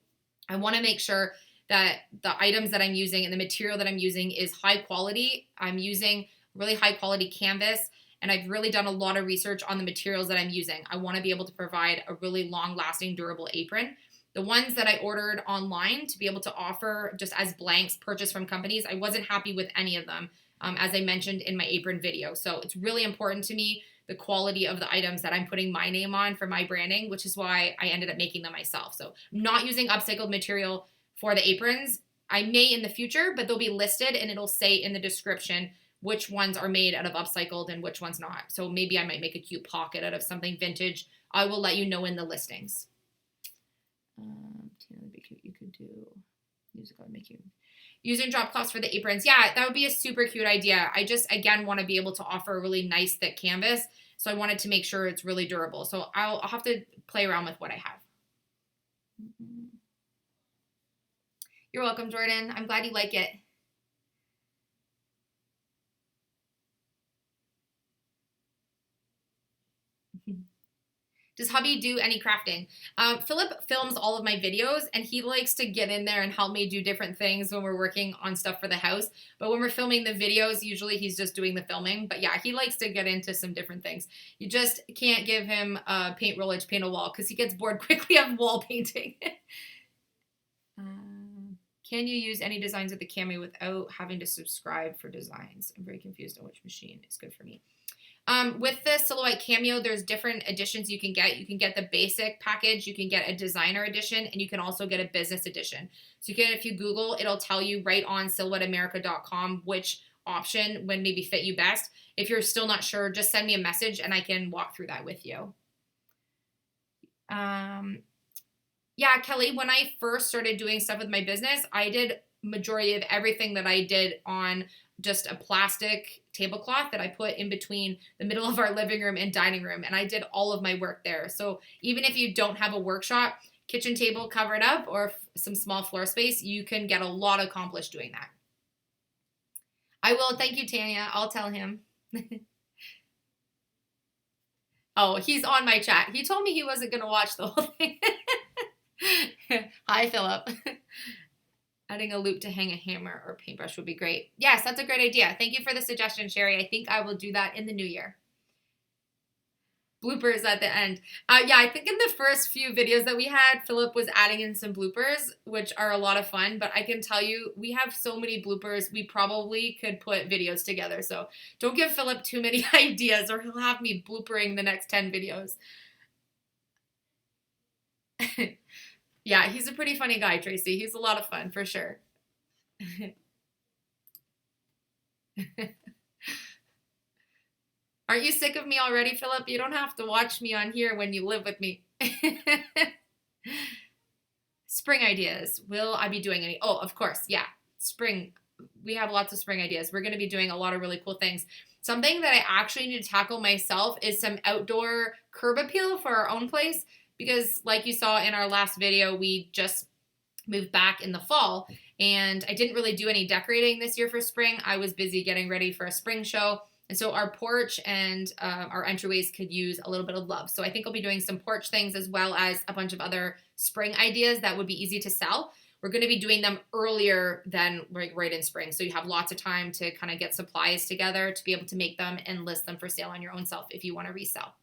I want to make sure that the items that I'm using and the material that I'm using is high quality. I'm using really high quality canvas, and I've really done a lot of research on the materials that I'm using. I want to be able to provide a really long-lasting, durable apron. The ones that I ordered online to be able to offer just as blanks purchased from companies, I wasn't happy with any of them, as I mentioned in my apron video. So it's really important to me, the quality of the items that I'm putting my name on for my branding, which is why I ended up making them myself. So I'm not using upcycled material for the aprons. I may in the future, but they'll be listed and it'll say in the description which ones are made out of upcycled and which ones not. So maybe I might make a cute pocket out of something vintage. I will let you know in the listings. You could do music on making using drop cloths for the aprons. Yeah, that would be a super cute idea. I just, again, want to be able to offer a really nice thick canvas. So I wanted to make sure it's really durable. So I'll have to play around with what I have. You're welcome, Jordan. I'm glad you like it. Does hubby do any crafting? Philip films all of my videos, and he likes to get in there and help me do different things when we're working on stuff for the house. But when we're filming the videos, usually he's just doing the filming. But yeah, he likes to get into some different things. You just can't give him a paint roller to paint a wall because he gets bored quickly of wall painting. Can you use any designs with the Cameo without having to subscribe for designs? I'm very confused on which machine is good for me. With the Silhouette Cameo, there's different editions you can get. You can get the basic package, you can get a designer edition, and you can also get a business edition. So you can, if you Google, it'll tell you right on silhouetteamerica.com which option would maybe fit you best. If you're still not sure, just send me a message and I can walk through that with you. Yeah, Kelly, when I first started doing stuff with my business, I did majority of everything that I did on just a plastic tablecloth that I put in between the middle of our living room and dining room. And I did all of my work there. So even if you don't have a workshop, kitchen table covered up, or some small floor space, you can get a lot accomplished doing that. I will. Thank you, Tanya. I'll tell him. Oh, he's on my chat. He told me he wasn't going to watch the whole thing. Hi, Philip. Adding a loop to hang a hammer or paintbrush would be great. Yes, that's a great idea. Thank you for the suggestion, Sherry. I think I will do that in the new year. Bloopers at the end. Yeah, I think in the first few videos that we had, Philip was adding in some bloopers, which are a lot of fun. But I can tell you, we have so many bloopers, we probably could put videos together. So don't give Philip too many ideas or he'll have me bloopering the next 10 videos. Yeah, he's a pretty funny guy, Tracy. He's a lot of fun, for sure. Aren't you sick of me already, Philip? You don't have to watch me on here when you live with me. Spring ideas. Will I be doing any? Oh, of course. Yeah. Spring. We have lots of spring ideas. We're going to be doing a lot of really cool things. Something that I actually need to tackle myself is some outdoor curb appeal for our own place. Because like you saw in our last video, we just moved back in the fall. And I didn't really do any decorating this year for spring. I was busy getting ready for a spring show. And so our porch and our entryways could use a little bit of love. So I think I'll be doing some porch things as well as a bunch of other spring ideas that would be easy to sell. We're going to be doing them earlier than right in spring. So you have lots of time to kind of get supplies together to be able to make them and list them for sale on your own self if you want to resell.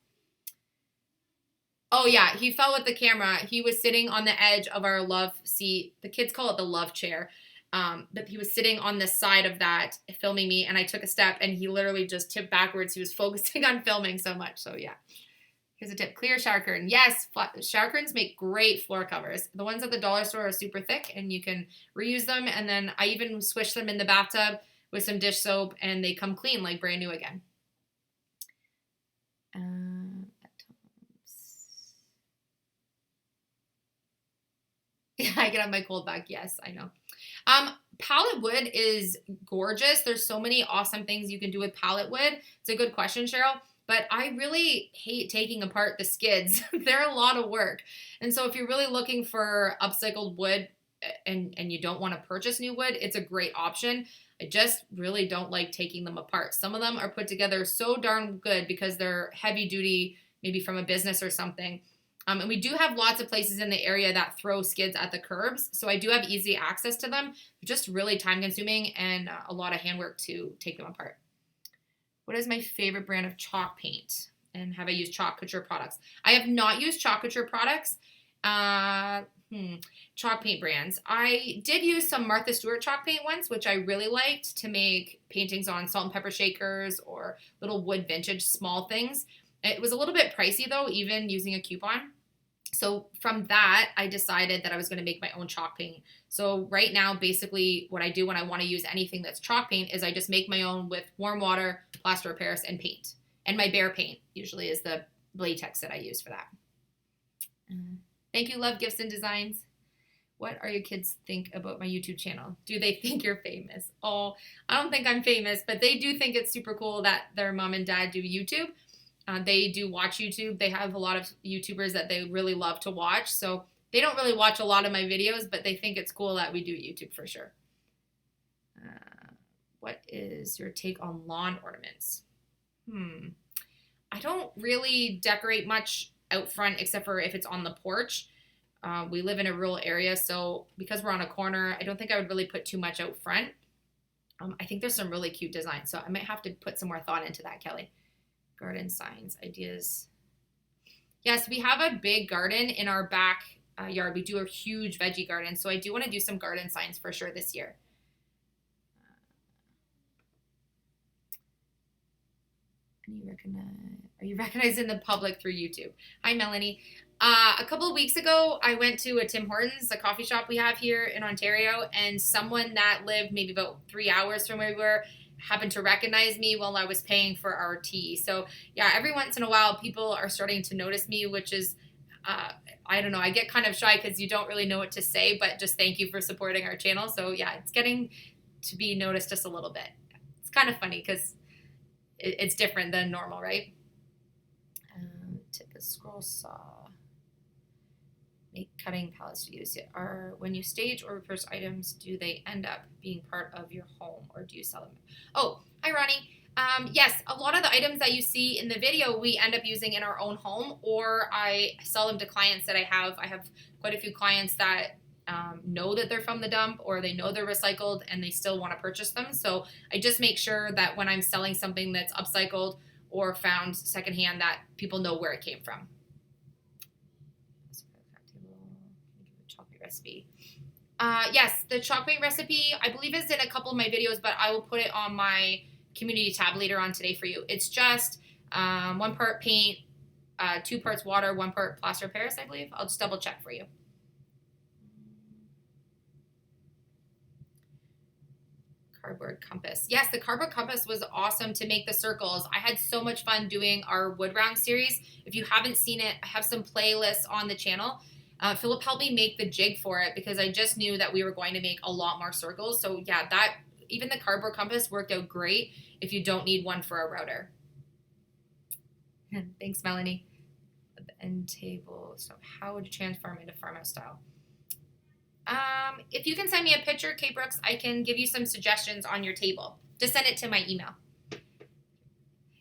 Oh yeah, he fell with the camera. He was sitting on the edge of our love seat. The kids call it the love chair. But he was sitting on the side of that filming me and I took a step and he literally just tipped backwards. He was focusing on filming so much. So yeah, here's a tip. Clear shower curtain. Yes, shower curtains make great floor covers. The ones at the dollar store are super thick and you can reuse them. And then I even swish them in the bathtub with some dish soap and they come clean like brand new again. Yeah, I can have my cold back. Yes, I know. Pallet wood is gorgeous. There's so many awesome things you can do with pallet wood. It's a good question, Cheryl. But I really hate taking apart the skids. They're a lot of work. And so if you're really looking for upcycled wood and you don't want to purchase new wood, it's a great option. I just really don't like taking them apart. Some of them are put together so darn good because they're heavy duty, maybe from a business or something. And we do have lots of places in the area that throw skids at the curbs. So I do have easy access to them. They're just really time consuming and a lot of handwork to take them apart. What is my favorite brand of chalk paint? And have I used chalk couture products? I have not used chalk couture products. Chalk paint brands. I did use some Martha Stewart chalk paint once, which I really liked to make paintings on salt and pepper shakers or little wood vintage small things. It was a little bit pricey though, even using a coupon. So from that, I decided that I was going to make my own chalk paint. So right now, basically what I do when I want to use anything that's chalk paint is I just make my own with warm water, plaster of Paris, and paint. And my Behr paint usually is the latex that I use for that. Thank you, Love Gifts and Designs. What are your kids think about my YouTube channel? Do they think you're famous? Oh, I don't think I'm famous, but they do think it's super cool that their mom and dad do YouTube. They do watch YouTube. They have a lot of YouTubers that they really love to watch. So they don't really watch a lot of my videos, but they think it's cool that we do YouTube for sure. What is your take on lawn ornaments? I don't really decorate much out front except for if it's on the porch. We live in a rural area, so because we're on a corner, I don't think I would really put too much out front. I think there's some really cute designs, so I might have to put some more thought into that, Kelly. Garden signs, ideas. Yes, we have a big garden in our back yard. We do a huge veggie garden, so I do want to do some garden signs for sure this year. Are you recognized in the public through YouTube? Hi, Melanie. A couple of weeks ago, I went to a Tim Hortons, a coffee shop we have here in Ontario, and someone that lived maybe about 3 hours from where we were happened to recognize me while I was paying for our tea. So yeah, every once in a while, people are starting to notice me, which is, I don't know, I get kind of shy because you don't really know what to say, but just thank you for supporting our channel. So yeah, it's getting to be noticed just a little bit. It's kind of funny because it's different than normal, right? Tip a scroll saw. make cutting pallets to use. Are when you stage or repurchase items, do they end up being part of your home, or do you sell them? Oh, hi Ronnie. Yes, a lot of the items that you see in the video we end up using in our own home, or I sell them to clients that I have. I have quite a few clients that know that they're from the dump, or they know they're recycled and they still want to purchase them. So I just make sure that when I'm selling something that's upcycled or found secondhand, that people know where it came from. Chocolate recipe. Yes, the chocolate recipe I believe is in a couple of my videos, but I will put it on my community tab later on today for you. It's just 1 part paint, 2 parts water, 1 part plaster of Paris, I believe. I'll just double check for you. Cardboard compass. Yes, the cardboard compass was awesome to make the circles. I had so much fun doing our wood round series. If you haven't seen it, I have some playlists on the channel. Philip helped me make the jig for it because I just knew that we were going to make a lot more circles. So yeah, that even the cardboard compass worked out great if you don't need one for a router. Thanks, Melanie. The end table. So how would you transform into farmhouse style? If you can send me a picture, Kate Brooks, I can give you some suggestions on your table. Just send it to my email.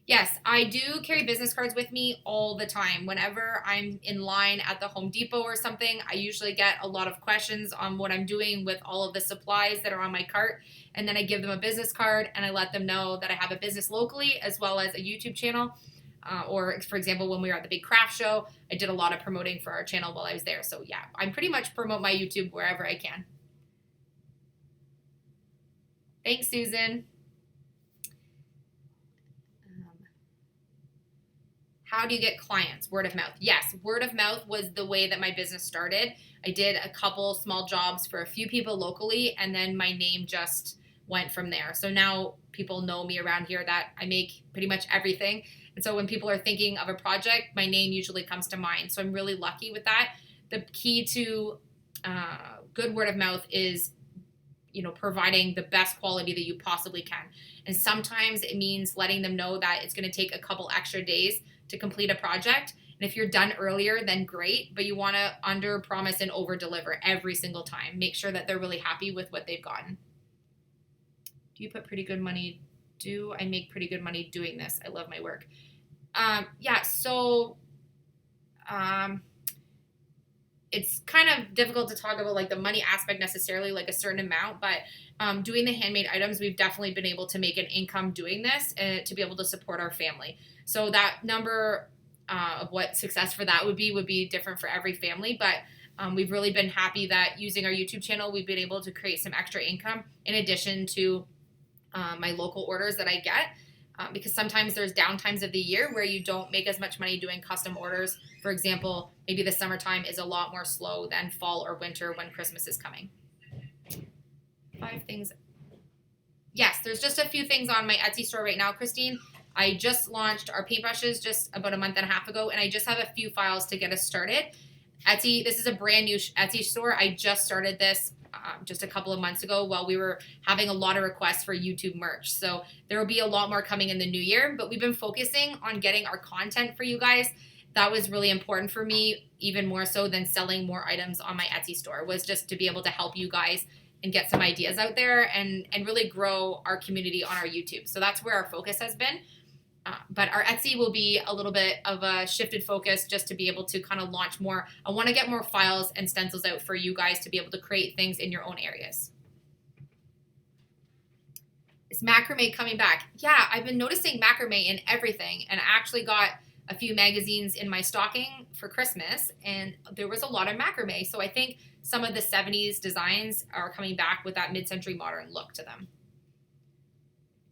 Yes, I do carry business cards with me all the time. Whenever I'm in line at the Home Depot or something, I usually get a lot of questions on what I'm doing with all of the supplies that are on my cart. And then I give them a business card and I let them know that I have a business locally as well as a YouTube channel. Or, for example, when we were at the big craft show, I did a lot of promoting for our channel while I was there. So, yeah, I pretty much promote my YouTube wherever I can. Thanks, Susan. How do you get clients? Word of mouth. Yes, word of mouth was the way that my business started. I did a couple small jobs for a few people locally, and then my name just went from there. So now people know me around here that I make pretty much everything. And so when people are thinking of a project, my name usually comes to mind. So I'm really lucky with that. The key to good word of mouth is, providing the best quality that you possibly can. And sometimes it means letting them know that it's going to take a couple extra days to complete a project. And if you're done earlier, then great, but you want to under promise and over deliver every single time. Make sure that they're really happy with what they've gotten. Do you put pretty good money? Do I make pretty good money doing this? I love my work. It's kind of difficult to talk about like the money aspect necessarily, like a certain amount, but doing the handmade items, we've definitely been able to make an income doing this and to be able to support our family. So that number of what success for that would be different for every family, but we've really been happy that using our YouTube channel, we've been able to create some extra income in addition to my local orders that I get. Because sometimes there's downtimes of the year where you don't make as much money doing custom orders. For example, maybe the summertime is a lot more slow than fall or winter when Christmas is coming. 5 things. Yes, there's just a few things on my Etsy store right now, Christine. I just launched our paintbrushes just about a month and a half ago, and I just have a few files to get us started. Etsy, this is a brand new Etsy store. I just started this just a couple of months ago while we were having a lot of requests for YouTube merch. So there will be a lot more coming in the new year, but we've been focusing on getting our content for you guys. That was really important for me, even more so than selling more items on my Etsy store, was just to be able to help you guys and get some ideas out there and really grow our community on our YouTube. So that's where our focus has been. But our Etsy will be a little bit of a shifted focus just to be able to kind of launch more. I want to get more files and stencils out for you guys to be able to create things in your own areas. Is macrame coming back? Yeah, I've been noticing macrame in everything, and I actually got a few magazines in my stocking for Christmas, and there was a lot of macrame. So I think some of the 70s designs are coming back with that mid-century modern look to them.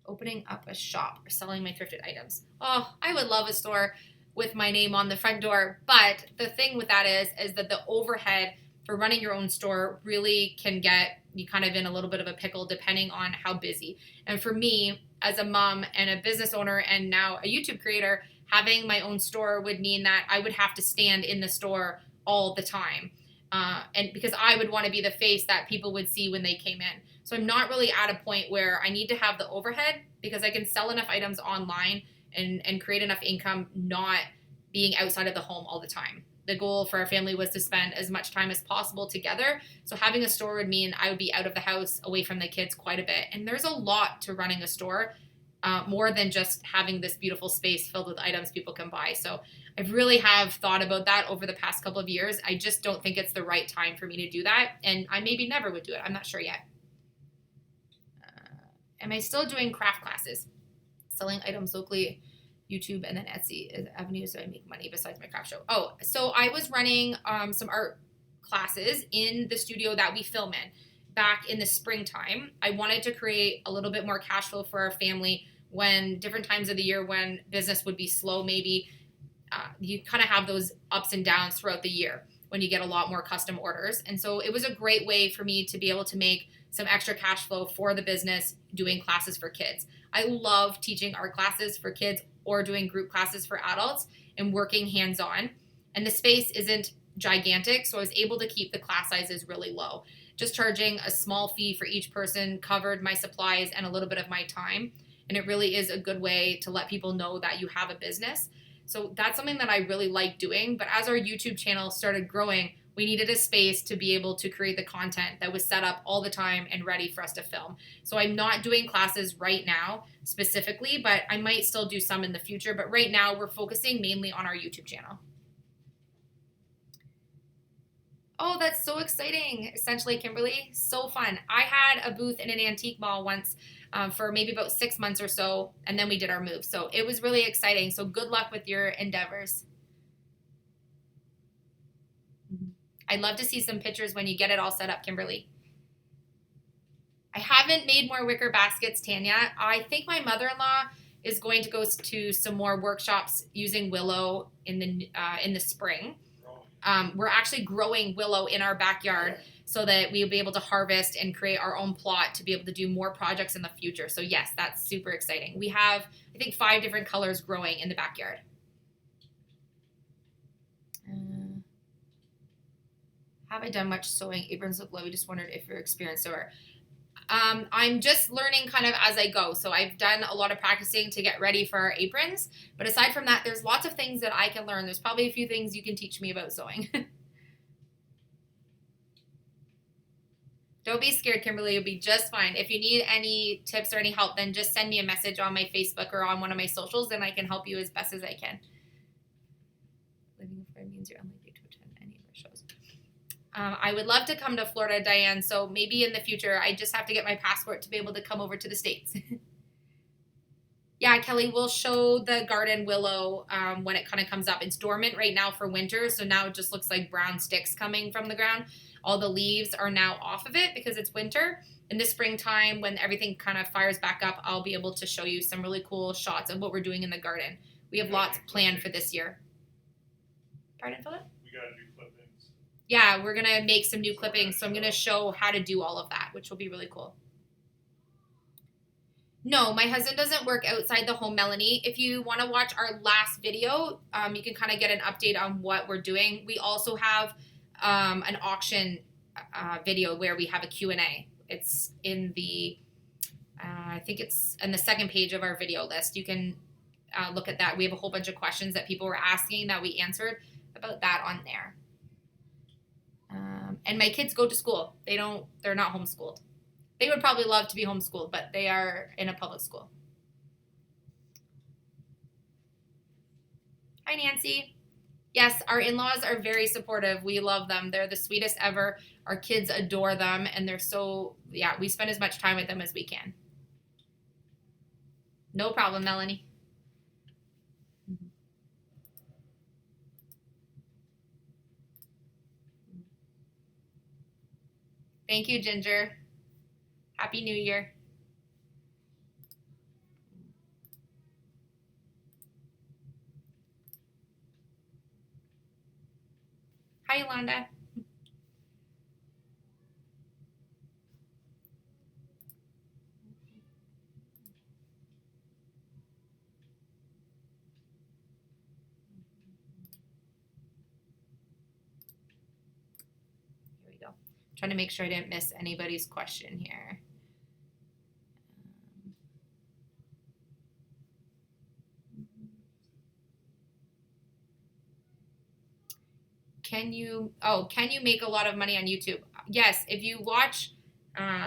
Opening up a shop or selling my thrifted items. Oh, I would love a store with my name on the front door. But the thing with that is that the overhead for running your own store really can get you kind of in a little bit of a pickle depending on how busy. And for me, as a mom and a business owner and now a YouTube creator, having my own store would mean that I would have to stand in the store all the time. And because I would want to be the face that people would see when they came in. So I'm not really at a point where I need to have the overhead because I can sell enough items online and create enough income not being outside of the home all the time. the goal for our family was to spend as much time as possible together. So having a store would mean I would be out of the house, away from the kids quite a bit. And there's a lot to running a store, more than just having this beautiful space filled with items people can buy. So I really have thought about that over the past couple of years. I just don't think it's the right time for me to do that. And I maybe never would do it. I'm not sure yet. Am I still doing craft classes? Selling items locally, YouTube, and then Etsy is avenues so I make money besides my craft show. Oh, so I was running some art classes in the studio that we film in back in the springtime. I wanted to create a little bit more cash flow for our family when different times of the year when business would be slow. Maybe you kind of have those ups and downs throughout the year when you get a lot more custom orders. And so it was a great way for me to be able to make some extra cash flow for the business doing classes for kids. I love teaching art classes for kids or doing group classes for adults and working hands-on. And the space isn't gigantic, so I was able to keep the class sizes really low. Just charging a small fee for each person covered my supplies and a little bit of my time. And it really is a good way to let people know that you have a business. So that's something that I really like doing. But as our YouTube channel started growing, we needed a space to be able to create the content that was set up all the time and ready for us to film. So I'm not doing classes right now specifically, but I might still do some in the future. But right now we're focusing mainly on our YouTube channel. Oh, that's so exciting. Essentially, Kimberly, so fun. I had a booth in an antique mall once for maybe about 6 months or so, and then we did our move. So it was really exciting. So good luck with your endeavors. I'd love to see some pictures when you get it all set up, Kimberly. I haven't made more wicker baskets, Tanya. I think my mother-in-law is going to go to some more workshops using willow in the spring. We're actually growing willow in our backyard so that we'll be able to harvest and create our own plot to be able to do more projects in the future. So yes, that's super exciting. We have, I think, 5 different colors growing in the backyard. Have I done much sewing? Aprons look low. We just wondered if you're an experienced sewer. I'm just learning kind of as I go. So I've done a lot of practicing to get ready for our aprons. But aside from that, there's lots of things that I can learn. There's probably a few things you can teach me about sewing. Don't be scared, Kimberly. You'll be just fine. If you need any tips or any help, then just send me a message on my Facebook or on one of my socials, and I can help you as best as I can. Living in Florida means you're unlikely to attend any of our shows. I would love to come to Florida, Diane, so maybe in the future. I just have to get my passport to be able to come over to the States. Yeah, Kelly, we'll show the garden willow when it kind of comes up. It's dormant right now for winter, so now it just looks like brown sticks coming from the ground. All the leaves are now off of it because it's winter. In the springtime, when everything kind of fires back up, I'll be able to show you some really cool shots of what we're doing in the garden. We have lots planned for this year. Pardon, Philip? We gotta do clippings. Yeah, we're going to make some new clippings, so I'm going to show how to do all of that, which will be really cool. No, my husband doesn't work outside the home, Melanie. If you want to watch our last video, you can kind of get an update on what we're doing. We also have an auction video where we have a Q&A. It's in the, I think it's in the second page of our video list. You can look at that. We have a whole bunch of questions that people were asking that we answered about that on there. And my kids go to school. They're not homeschooled. They would probably love to be homeschooled, but they are in a public school. Hi, Nancy. Yes, our in-laws are very supportive. We love them. They're the sweetest ever. Our kids adore them, and they're so, yeah, we spend as much time with them as we can. No problem, Melanie. Thank you, Ginger. Happy New Year. Hi, Yolanda. Here we go. Trying to make sure I didn't miss anybody's question here. can you make a lot of money on YouTube? Yes, if you watch,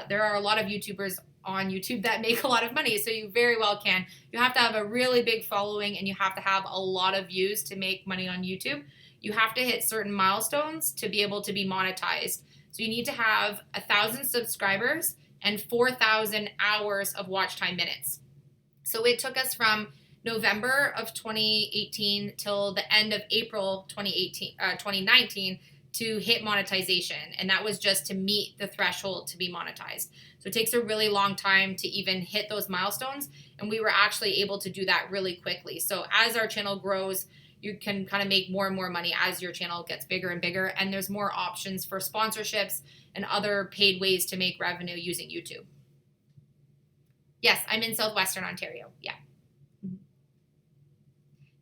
there are a lot of YouTubers on YouTube that make a lot of money, so you very well can. You have to have a really big following and you have to have a lot of views to make money on YouTube. You have to hit certain milestones to be able to be monetized. So you need to have 1,000 subscribers and 4,000 hours of watch time minutes. So it took us from November of 2018 till the end of April 2019 to hit monetization. And that was just to meet the threshold to be monetized. So it takes a really long time to even hit those milestones. And we were actually able to do that really quickly. So as our channel grows, you can kind of make more and more money as your channel gets bigger and bigger. And there's more options for sponsorships and other paid ways to make revenue using YouTube. Yes, I'm in Southwestern Ontario. Yeah.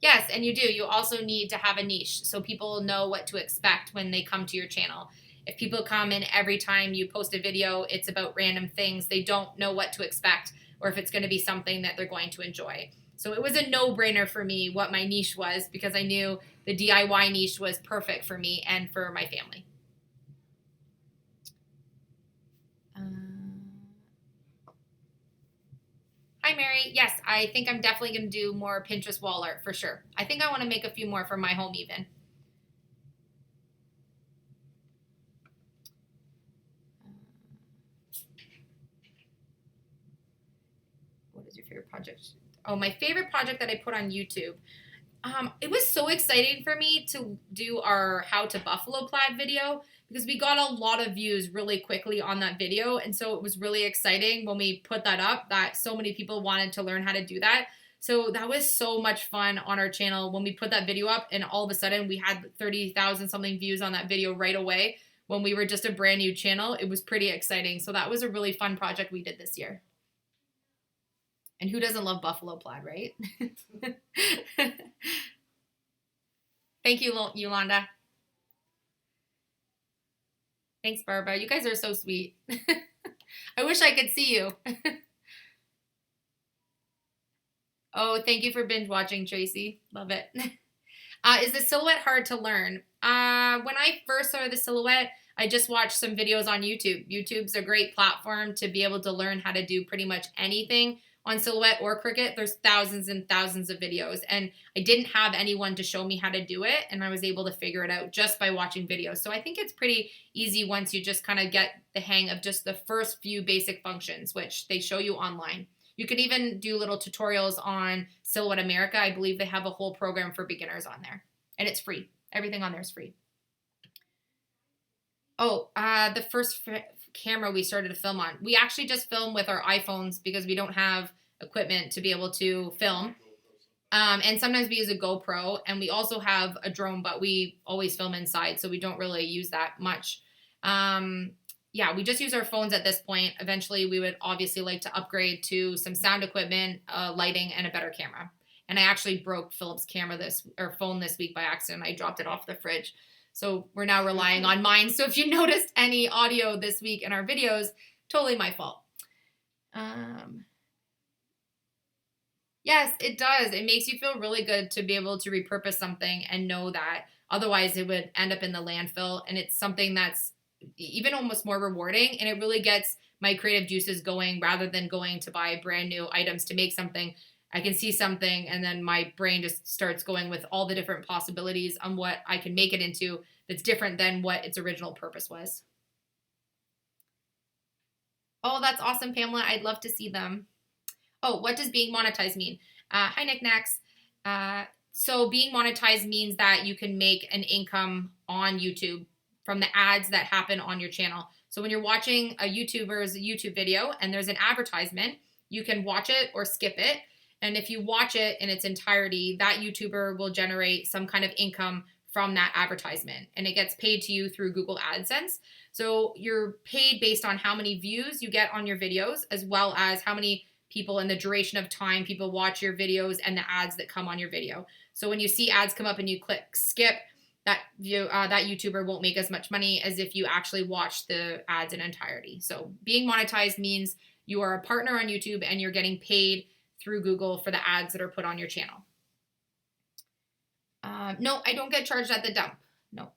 Yes, and you do. You also need to have a niche so people know what to expect when they come to your channel. If people come in every time you post a video, it's about random things, they don't know what to expect or if it's going to be something that they're going to enjoy. So it was a no-brainer for me what my niche was because I knew the DIY niche was perfect for me and for my family. Hi, Mary. Yes, I think I'm definitely going to do more Pinterest wall art for sure. I think I want to make a few more for my home even. What is your favorite project? Oh, my favorite project that I put on YouTube. It was so exciting for me to do our How to Buffalo Plaid video because we got a lot of views really quickly on that video. And so it was really exciting when we put that up that so many people wanted to learn how to do that. So that was so much fun on our channel when we put that video up and all of a sudden we had 30,000 something views on that video right away when we were just a brand new channel. It was pretty exciting. So that was a really fun project we did this year. And who doesn't love buffalo plaid, right? Thank you, Yolanda. Thanks, Barbara. You guys are so sweet. I wish I could see you. Oh, thank you for binge watching, Tracy. Love it. Is the silhouette hard to learn? When I first started the silhouette, I just watched some videos on YouTube. YouTube's a great platform to be able to learn how to do pretty much anything on silhouette or Cricut. There's thousands and thousands of videos, and I didn't have anyone to show me how to do it, and I was able to figure it out just by watching videos. So I think it's pretty easy once you just kind of get the hang of just the first few basic functions, which they show you online. You can even do little tutorials on Silhouette America. I believe they have a whole program for beginners on there, and it's free. Everything on there is free. Oh, the first camera we started to film on. We actually just film with our iPhones because we don't have equipment to be able to film. And sometimes we use a GoPro, and we also have a drone, but we always film inside, so we don't really use that much. Yeah, we just use our phones at this point. Eventually, we would obviously like to upgrade to some sound equipment, lighting, and a better camera. And I actually broke Philip's phone this week by accident. I dropped it off the fridge. So we're now relying on mine. So if you noticed any audio this week in our videos, totally my fault. Yes, it does. It makes you feel really good to be able to repurpose something and know that otherwise it would end up in the landfill. And it's something that's even almost more rewarding. And it really gets my creative juices going rather than going to buy brand new items to make something. I can see something and then my brain just starts going with all the different possibilities on what I can make it into that's different than what its original purpose was. Oh, that's awesome, Pamela. I'd love to see them. Oh, what does being monetized mean? Hi, knickknacks. So being monetized means that you can make an income on YouTube from the ads that happen on your channel. So when you're watching a YouTuber's YouTube video and there's an advertisement, you can watch it or skip it. And if you watch it in its entirety, that YouTuber will generate some kind of income from that advertisement. And it gets paid to you through Google AdSense. So you're paid based on how many views you get on your videos, as well as how many people and the duration of time people watch your videos and the ads that come on your video. So when you see ads come up and you click skip, that YouTuber won't make as much money as if you actually watch the ads in entirety. So being monetized means you are a partner on YouTube and you're getting paid through Google for the ads that are put on your channel. No, I don't get charged at the dump. No.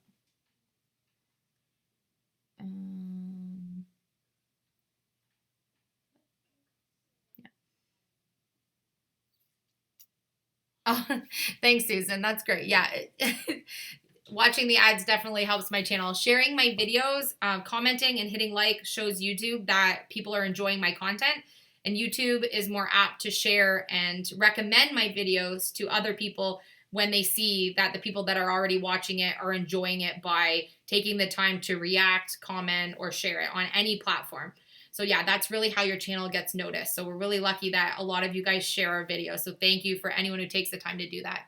Oh, thanks, Susan. That's great. Yeah. Watching the ads definitely helps my channel. Sharing my videos, commenting, and hitting like shows YouTube that people are enjoying my content. And YouTube is more apt to share and recommend my videos to other people when they see that the people that are already watching it are enjoying it by taking the time to react, comment, or share it on any platform. So yeah, that's really how your channel gets noticed. So we're really lucky that a lot of you guys share our videos. So thank you for anyone who takes the time to do that.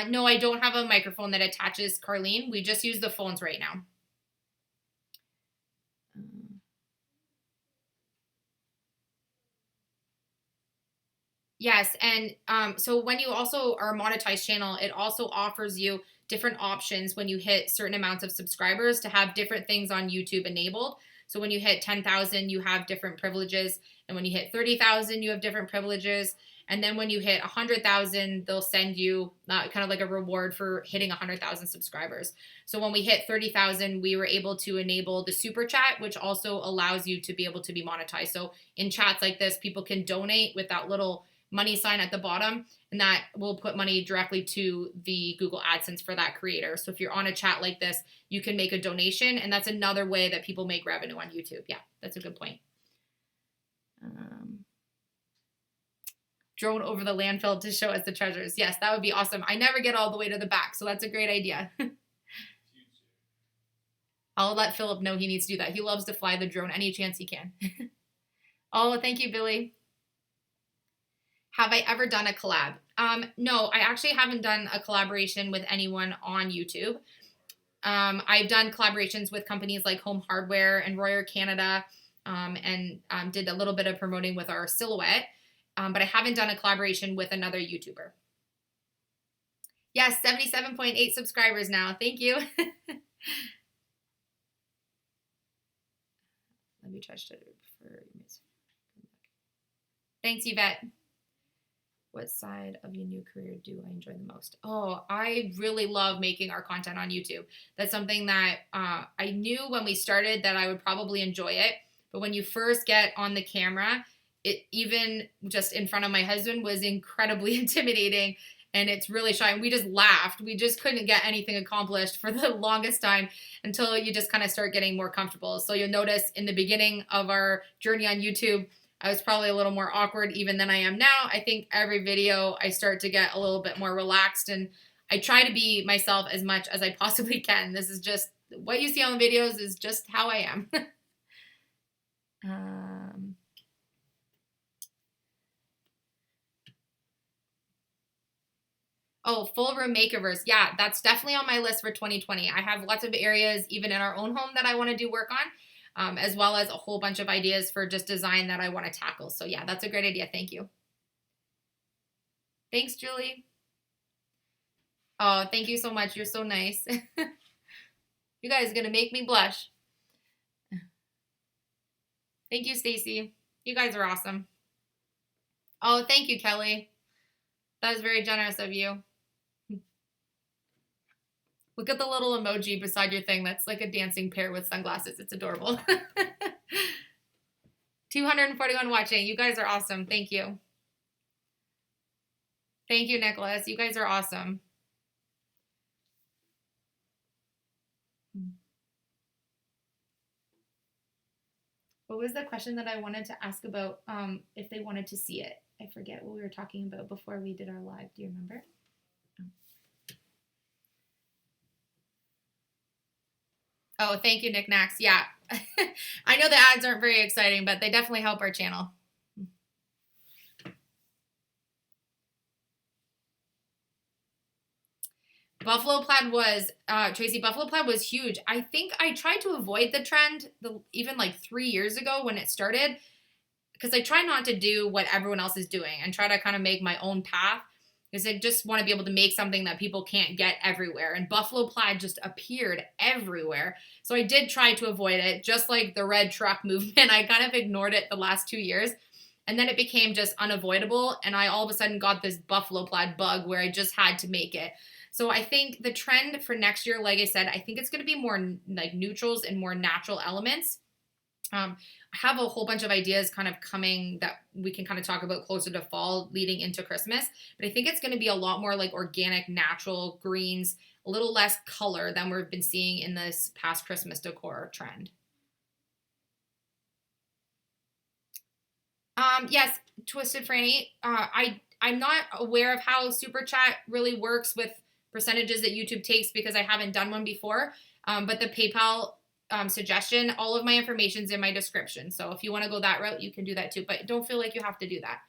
No, I don't have a microphone that attaches, Carlene. We just use the phones right now. Yes, and so when you also are a monetized channel, it also offers you different options when you hit certain amounts of subscribers to have different things on YouTube enabled. So when you hit 10,000, you have different privileges, and when you hit 30,000, you have different privileges. And then when you hit 100,000, they'll send you kind of like a reward for hitting 100,000 subscribers. So when we hit 30,000, we were able to enable the super chat, which also allows you to be able to be monetized. So in chats like this, people can donate with that little money sign at the bottom, and that will put money directly to the Google AdSense for that creator. So if you're on a chat like this, you can make a donation, and that's another way that people make revenue on YouTube. Yeah, that's a good point. Drone over the landfill to show us the treasures. Yes, that would be awesome. I never get all the way to the back, so that's a great idea. I'll let Philip know he needs to do that. He loves to fly the drone any chance he can. Oh, thank you, Billy. Have I ever done a collab? No, I actually haven't done a collaboration with anyone on YouTube. I've done collaborations with companies like Home Hardware and Royer Canada, and did a little bit of promoting with our silhouette, but I haven't done a collaboration with another YouTuber. Yes, 77.8 subscribers now. Thank you. Let me try to for. Thanks, Yvette. What side of your new career do I enjoy the most? Oh, I really love making our content on YouTube. That's something that I knew when we started that I would probably enjoy it. But when you first get on the camera, it even just in front of my husband was incredibly intimidating, and it's really shy. And we just laughed. We just couldn't get anything accomplished for the longest time until you just kind of start getting more comfortable. So you'll notice in the beginning of our journey on YouTube, I was probably a little more awkward even than I am now. I think every video I start to get a little bit more relaxed, and I try to be myself as much as I possibly can. This is just what you see on the videos is just how I am. Oh, full room makeovers. Yeah, that's definitely on my list for 2020. I have lots of areas, even in our own home, that I want to do work on, as well as a whole bunch of ideas for just design that I want to tackle. So yeah, that's a great idea. Thank you. Thanks, Julie. Oh, thank you so much. You're so nice. You guys are going to make me blush. Thank you, Stacy. You guys are awesome. Oh, thank you, Kelly. That was very generous of you. Look at the little emoji beside your thing. That's like a dancing pear with sunglasses. It's adorable. 241 watching. You guys are awesome. Thank you. Thank you, Nicholas. You guys are awesome. What was the question that I wanted to ask about if they wanted to see it? I forget what we were talking about before we did our live. Do you remember? Oh, thank you, Nick Nax. Yeah. I know the ads aren't very exciting, but they definitely help our channel. Buffalo plaid was, Tracy, buffalo plaid was huge. I think I tried to avoid the trend even like 3 years ago when it started, because I try not to do what everyone else is doing and try to kind of make my own path, because I just want to be able to make something that people can't get everywhere. And buffalo plaid just appeared everywhere. So I did try to avoid it, just like the red truck movement. I kind of ignored it the last 2 years. And then it became just unavoidable. And I all of a sudden got this buffalo plaid bug where I just had to make it. So I think the trend for next year, like I said, I think it's going to be more like neutrals and more natural elements. I have a whole bunch of ideas kind of coming that we can kind of talk about closer to fall leading into Christmas. But I think it's going to be a lot more like organic, natural greens, a little less color than we've been seeing in this past Christmas decor trend. Yes, Twisted Franny. I'm not aware of how Super Chat really works with percentages that YouTube takes because I haven't done one before. But the PayPal suggestion, all of my information's in my description. So if you want to go that route, you can do that too. But don't feel like you have to do that.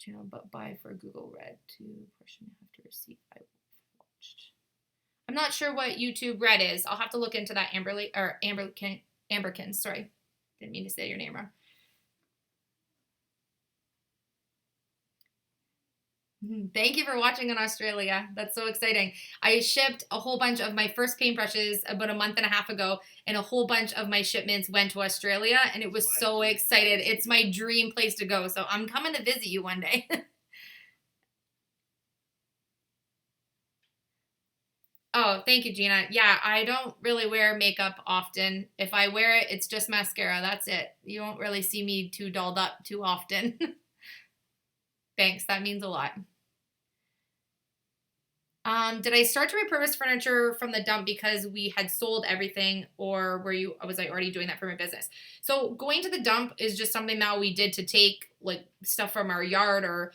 Channel but buy for Google Red to portion you have to receive. I watched. I'm not sure what YouTube Red is. I'll have to look into that. Amberkin. Sorry, didn't mean to say your name wrong. Thank you for watching in Australia. That's so exciting. I shipped a whole bunch of my first paintbrushes about a month and a half ago, and a whole bunch of my shipments went to Australia, and it was so excited. It's my dream place to go, so I'm coming to visit you one day. Oh, thank you, Gina. Yeah, I don't really wear makeup often. If I wear it, it's just mascara. That's it. You won't really see me too dolled up too often. Thanks. That means a lot. Did I start to repurpose furniture from the dump because we had sold everything, or was I already doing that for my business? So going to the dump is just something that we did to take like stuff from our yard or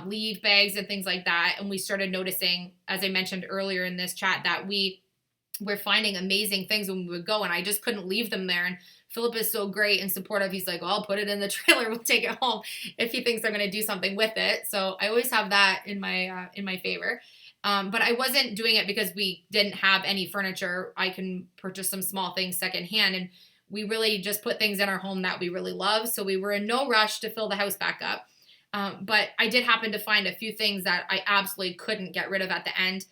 leave bags and things like that. And we started noticing, as I mentioned earlier in this chat, that we're finding amazing things when we would go, and I just couldn't leave them there. And Philip is so great and supportive. He's like, well, I'll put it in the trailer. We'll take it home if he thinks I'm going to do something with it. So I always have that in my favor. But I wasn't doing it because we didn't have any furniture. I can purchase some small things secondhand, and we really just put things in our home that we really love. So we were in no rush to fill the house back up. But I did happen to find a few things that I absolutely couldn't get rid of at the end.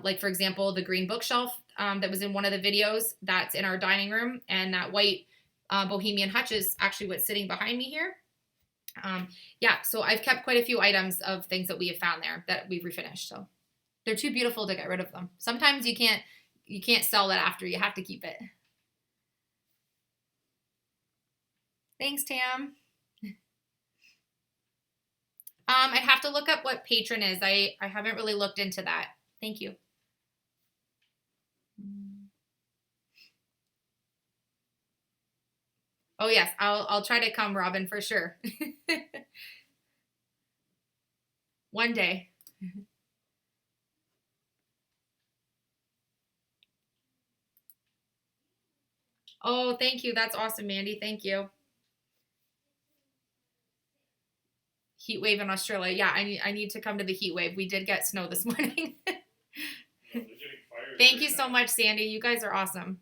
Like, for example, the green bookshelf that was in one of the videos that's in our dining room, and that white Bohemian hutch is actually what's sitting behind me here. Yeah, so I've kept quite a few items of things that we have found there that we've refinished. So they're too beautiful to get rid of them. Sometimes you can't sell that after. You have to keep it. Thanks, Tam. I'd have to look up what patron is. I haven't really looked into that. Thank you. Oh yes, I'll try to come, Robin, for sure. One day. Oh, thank you. That's awesome, Mandy. Thank you. Heat wave in Australia. Yeah, I need to come to the heat wave. We did get snow this morning. Thank you so much, Sandy. You guys are awesome.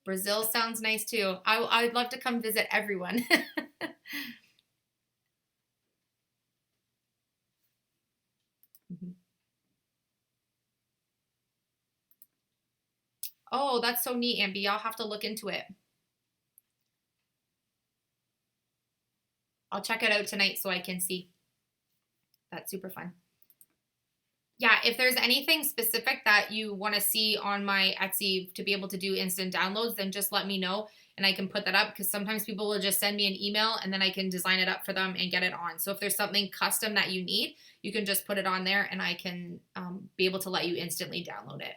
Brazil sounds nice too. I'd love to come visit everyone. Oh, that's so neat, Ambi. I'll have to look into it. I'll check it out tonight so I can see. That's super fun. Yeah, if there's anything specific that you want to see on my Etsy to be able to do instant downloads, then just let me know and I can put that up, because sometimes people will just send me an email and then I can design it up for them and get it on. So if there's something custom that you need, you can just put it on there and I can be able to let you instantly download it.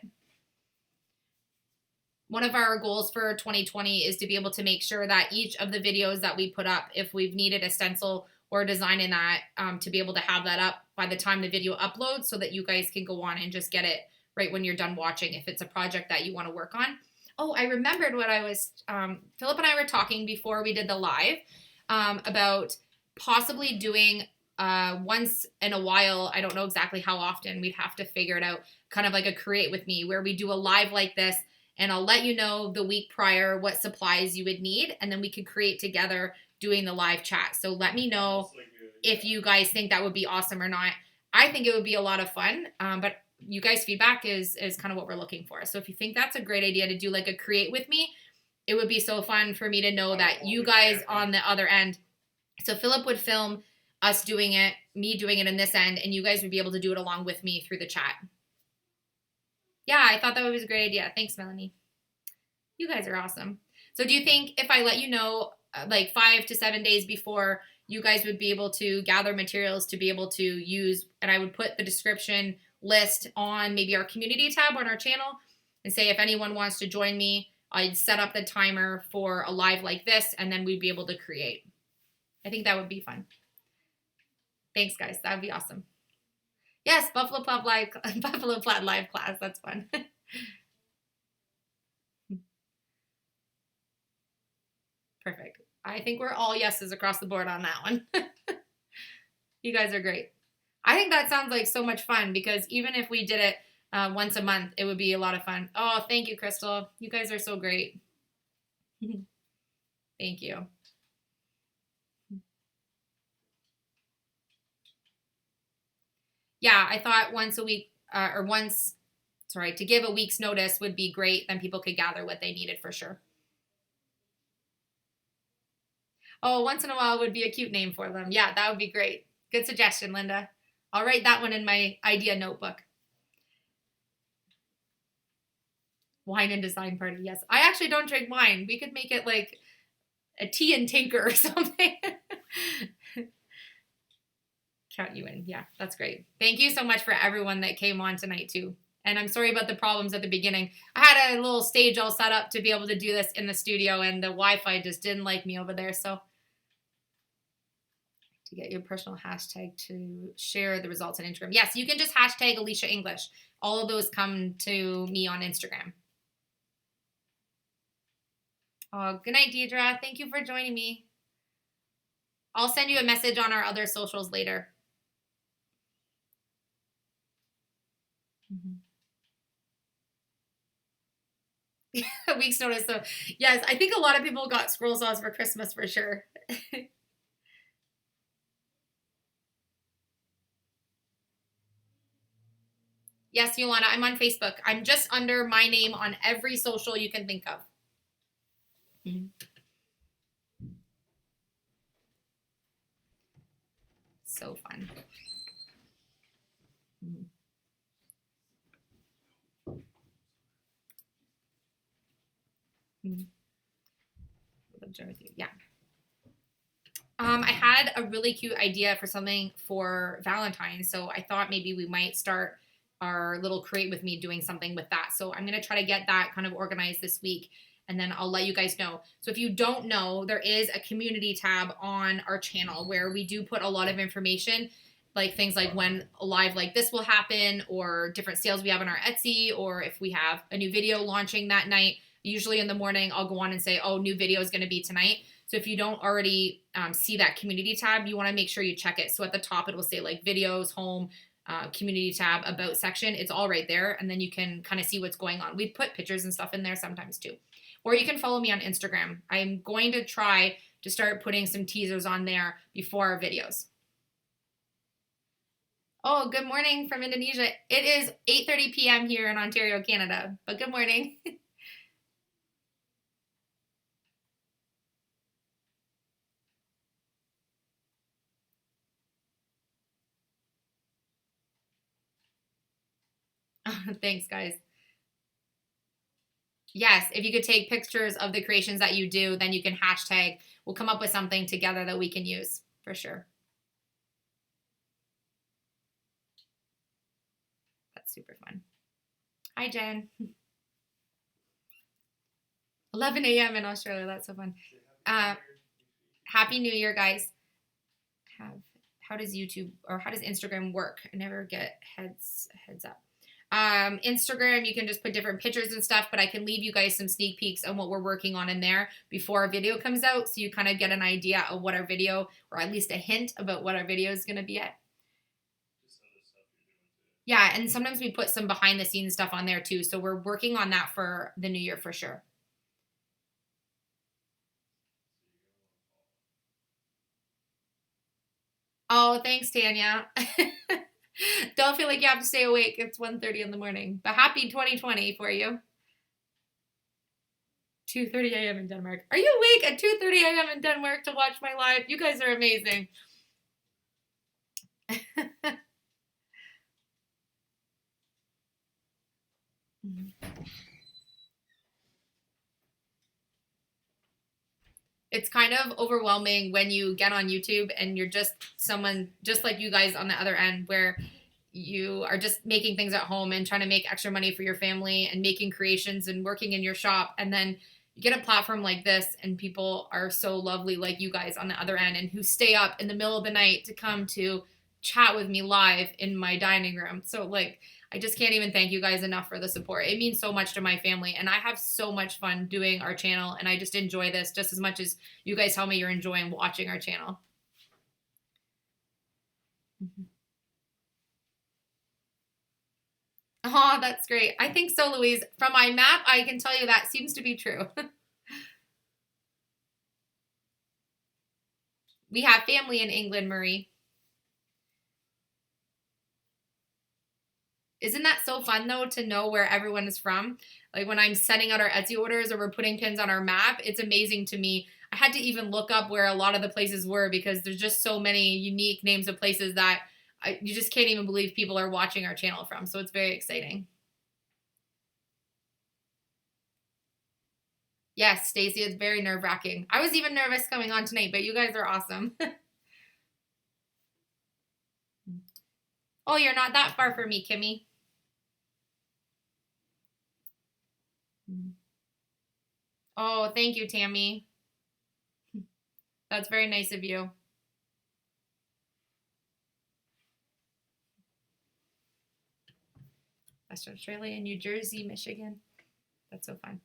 One of our goals for 2020 is to be able to make sure that each of the videos that we put up, if we've needed a stencil or a design in that, to be able to have that up by the time the video uploads so that you guys can go on and just get it right when you're done watching if it's a project that you want to work on. Oh, I remembered what I was, Philip and I were talking before we did the live about possibly doing once in a while, I don't know exactly how often, we'd have to figure it out, kind of like a create with me where we do a live like this, and I'll let you know the week prior what supplies you would need, and then we could create together doing the live chat. So let me know if you guys think that would be awesome or not. I think it would be a lot of fun, but you guys' feedback is kind of what we're looking for. So if you think that's a great idea to do like a create with me, it would be so fun for me to know that you guys on the other end. So Philip would film us doing it me doing it in this end, and you guys would be able to do it along with me through the chat. Yeah, I thought that was a great idea. Thanks, Melanie. You guys are awesome. So do you think if I let you know like 5 to 7 days before, you guys would be able to gather materials to be able to use, and I would put the description list on maybe our community tab on our channel and say if anyone wants to join me, I'd set up the timer for a live like this, and then we'd be able to create. I think that would be fun. Thanks, guys. That would be awesome. Yes, Buffalo Plaid live class. That's fun. Perfect. I think we're all yeses across the board on that one. You guys are great. I think that sounds like so much fun because even if we did it once a month, it would be a lot of fun. Oh, thank you, Crystal. You guys are so great. Thank you. Yeah, I thought once a week to give a week's notice would be great. Then people could gather what they needed for sure. Oh, once in a while would be a cute name for them. Yeah, that would be great. Good suggestion, Linda. I'll write that one in my idea notebook. Wine and design party, yes. I actually don't drink wine. We could make it like a tea and tinker or something. Count you in. Yeah, that's great. Thank you so much for everyone that came on tonight too. And I'm sorry about the problems at the beginning. I had a little stage all set up to be able to do this in the studio, and the Wi-Fi just didn't like me over there. So to get your personal hashtag to share the results on Instagram. Yes, you can just hashtag Elysia English. All of those come to me on Instagram. Oh, good night, Deidre. Thank you for joining me. I'll send you a message on our other socials later. A week's notice. So yes, I think a lot of people got scroll saws for Christmas for sure. Yes, Yolanda, I'm on Facebook. I'm just under my name on every social you can think of. So fun. Yeah. I had a really cute idea for something for Valentine's, so I thought maybe we might start our little create with me doing something with that. So I'm going to try to get that kind of organized this week, and then I'll let you guys know. So if you don't know, there is a community tab on our channel where we do put a lot of information, like things like when a live like this will happen, or different sales we have on our Etsy, or if we have a new video launching that night. Usually in the morning, I'll go on and say, oh, new video is going to be tonight. So if you don't already see that community tab, you want to make sure you check it. So at the top, it will say like videos, home, community tab, about section. It's all right there. And then you can kind of see what's going on. We put pictures and stuff in there sometimes too. Or you can follow me on Instagram. I'm going to try to start putting some teasers on there before our videos. Oh, good morning from Indonesia. It is 8:30 p.m. here in Ontario, Canada. But good morning. Thanks, guys. Yes, if you could take pictures of the creations that you do, then you can hashtag. We'll come up with something together that we can use for sure. That's super fun. Hi, Jen. 11 a.m. in Australia. That's so fun. Happy New Year, guys. How does YouTube or how does Instagram work? I never get heads up. Instagram, you can just put different pictures and stuff, but I can leave you guys some sneak peeks on what we're working on in there before our video comes out, so you kind of get an idea of what our video, or at least a hint about what our video is going to be at. Yeah, and sometimes we put some behind the scenes stuff on there too, so we're working on that for the new year for sure. Oh, thanks, Tanya. Don't feel like you have to stay awake. It's 1:30 in the morning. But happy 2020 for you. 2:30 a.m. in Denmark. Are you awake at 2:30 a.m. in Denmark to watch my live? You guys are amazing. It's kind of overwhelming when you get on YouTube and you're just someone just like you guys on the other end where you are just making things at home and trying to make extra money for your family and making creations and working in your shop, and then you get a platform like this and people are so lovely like you guys on the other end and who stay up in the middle of the night to come to chat with me live in my dining room. So like I just can't even thank you guys enough for the support. It means so much to my family and I have so much fun doing our channel and I just enjoy this just as much as you guys tell me you're enjoying watching our channel. Oh, that's great. I think so, Louise. From my map, I can tell you that seems to be true. We have family in England, Marie. Isn't that so fun, though, to know where everyone is from? Like when I'm sending out our Etsy orders or we're putting pins on our map, it's amazing to me. I had to even look up where a lot of the places were because there's just so many unique names of places that you just can't even believe people are watching our channel from. So it's very exciting. Yes, Stacey, it's very nerve-wracking. I was even nervous coming on tonight, but you guys are awesome. Oh, you're not that far from me, Kimmy. Oh, thank you, Tammy. That's very nice of you. Western Australia, New Jersey, Michigan. That's so fun.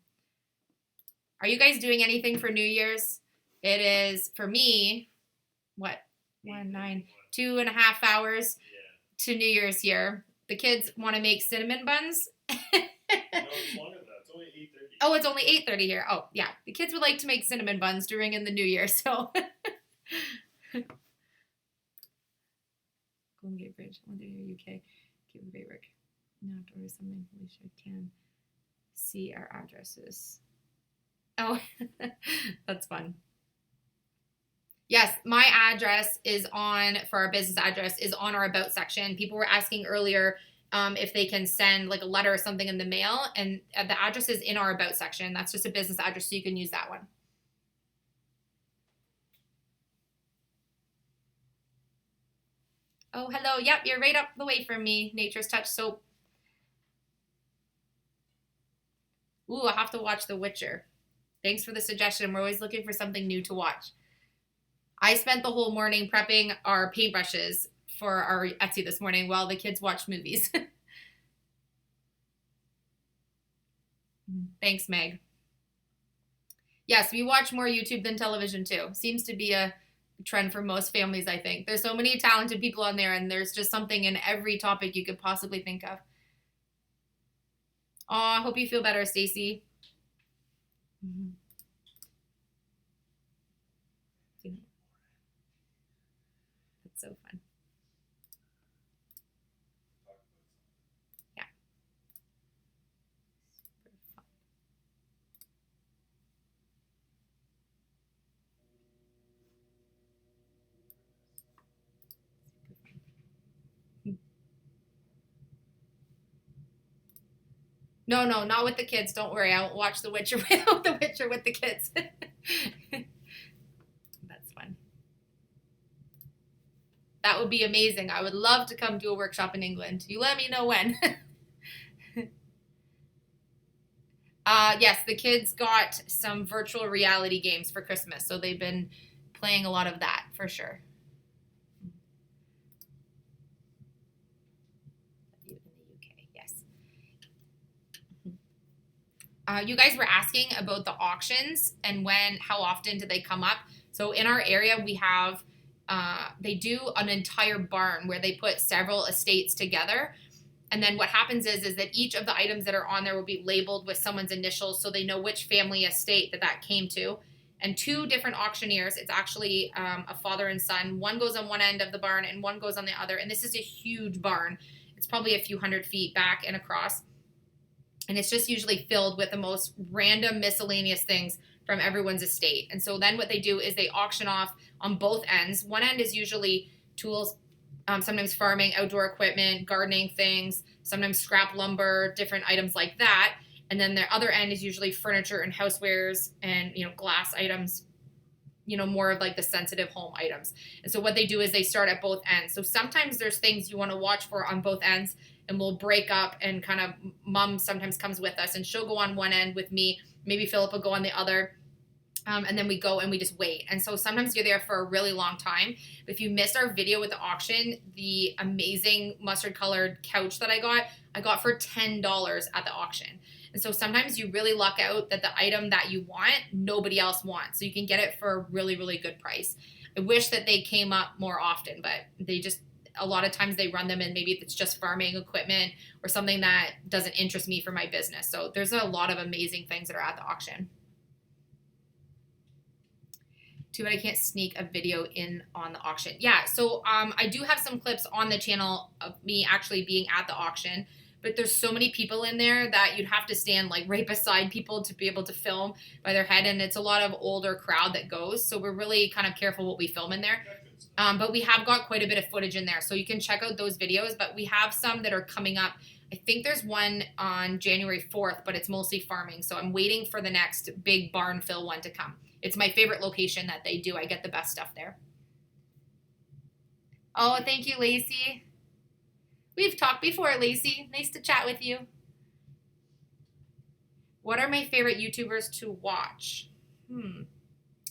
Are you guys doing anything for New Year's? It is, for me, what? 2.5 hours to New Year's here. The kids want to make cinnamon buns. No, it's longer than that. It's only 8:30. Oh, it's only 8:30 here. Oh, yeah. The kids would like to make cinnamon buns during in the New Year, so. Golden Gate Bridge, Wonder UK. Keep the great work. Now to order something, Elysia can see our addresses. Oh, that's fun. Yes, my address is on, for our business address, is on our About section. People were asking earlier if they can send like a letter or something in the mail, and the address is in our About section. That's just a business address, so you can use that one. Oh, hello. Yep, you're right up the way from me. Nature's Touch soap. Ooh, I'll have to watch The Witcher. Thanks for the suggestion. We're always looking for something new to watch. I spent the whole morning prepping our paintbrushes for our Etsy this morning while the kids watched movies. Thanks, Meg. Yes, we watch more YouTube than television too. Seems to be a trend for most families, I think. There's so many talented people on there, and there's just something in every topic you could possibly think of. Oh, I hope you feel better, Stacey. That's so fun. Yeah. Super fun. No, not with the kids. Don't worry. I won't watch The Witcher with The Witcher with the kids. That's fun. That would be amazing. I would love to come do a workshop in England. You let me know when. Yes, the kids got some virtual reality games for Christmas, so they've been playing a lot of that for sure. In the UK, yes. You guys were asking about the auctions and how often do they come up? So in our area, we have, they do an entire barn where they put several estates together. And then what happens is that each of the items that are on there will be labeled with someone's initials so they know which family estate that came to. And 2 different auctioneers, it's actually a father and son. One goes on one end of the barn and one goes on the other. And this is a huge barn. It's probably a few hundred feet back and across. And it's just usually filled with the most random miscellaneous things from everyone's estate. And so then what they do is they auction off on both ends. One end is usually tools, sometimes farming, outdoor equipment, gardening things, sometimes scrap lumber, different items like that. And then the other end is usually furniture and housewares and, glass items, more of like the sensitive home items. And so what they do is they start at both ends. So sometimes there's things you want to watch for on both ends, and we'll break up and kind of, mom sometimes comes with us and she'll go on one end with me. Maybe Philip will go on the other. And then we go and we just wait. And so sometimes you're there for a really long time. But if you missed our video with the auction, the amazing mustard colored couch that I got for $10 at the auction. And so sometimes you really luck out that the item that you want, nobody else wants. So you can get it for a really, really good price. I wish that they came up more often, but a lot of times they run them, and maybe it's just farming equipment or something that doesn't interest me for my business. So there's a lot of amazing things that are at the auction. Too bad I can't sneak a video in on the auction. Yeah, so I do have some clips on the channel of me actually being at the auction, but there's so many people in there that you'd have to stand like right beside people to be able to film by their head, and it's a lot of older crowd that goes, so we're really kind of careful what we film in there. But we have got quite a bit of footage in there, so you can check out those videos, but we have some that are coming up. I think there's one on January 4th, but it's mostly farming, so I'm waiting for the next big barn fill one to come. It's my favorite location that they do. I get the best stuff there. Oh, thank you, Lacey. We've talked before, Lacey. Nice to chat with you. What are my favorite YouTubers to watch?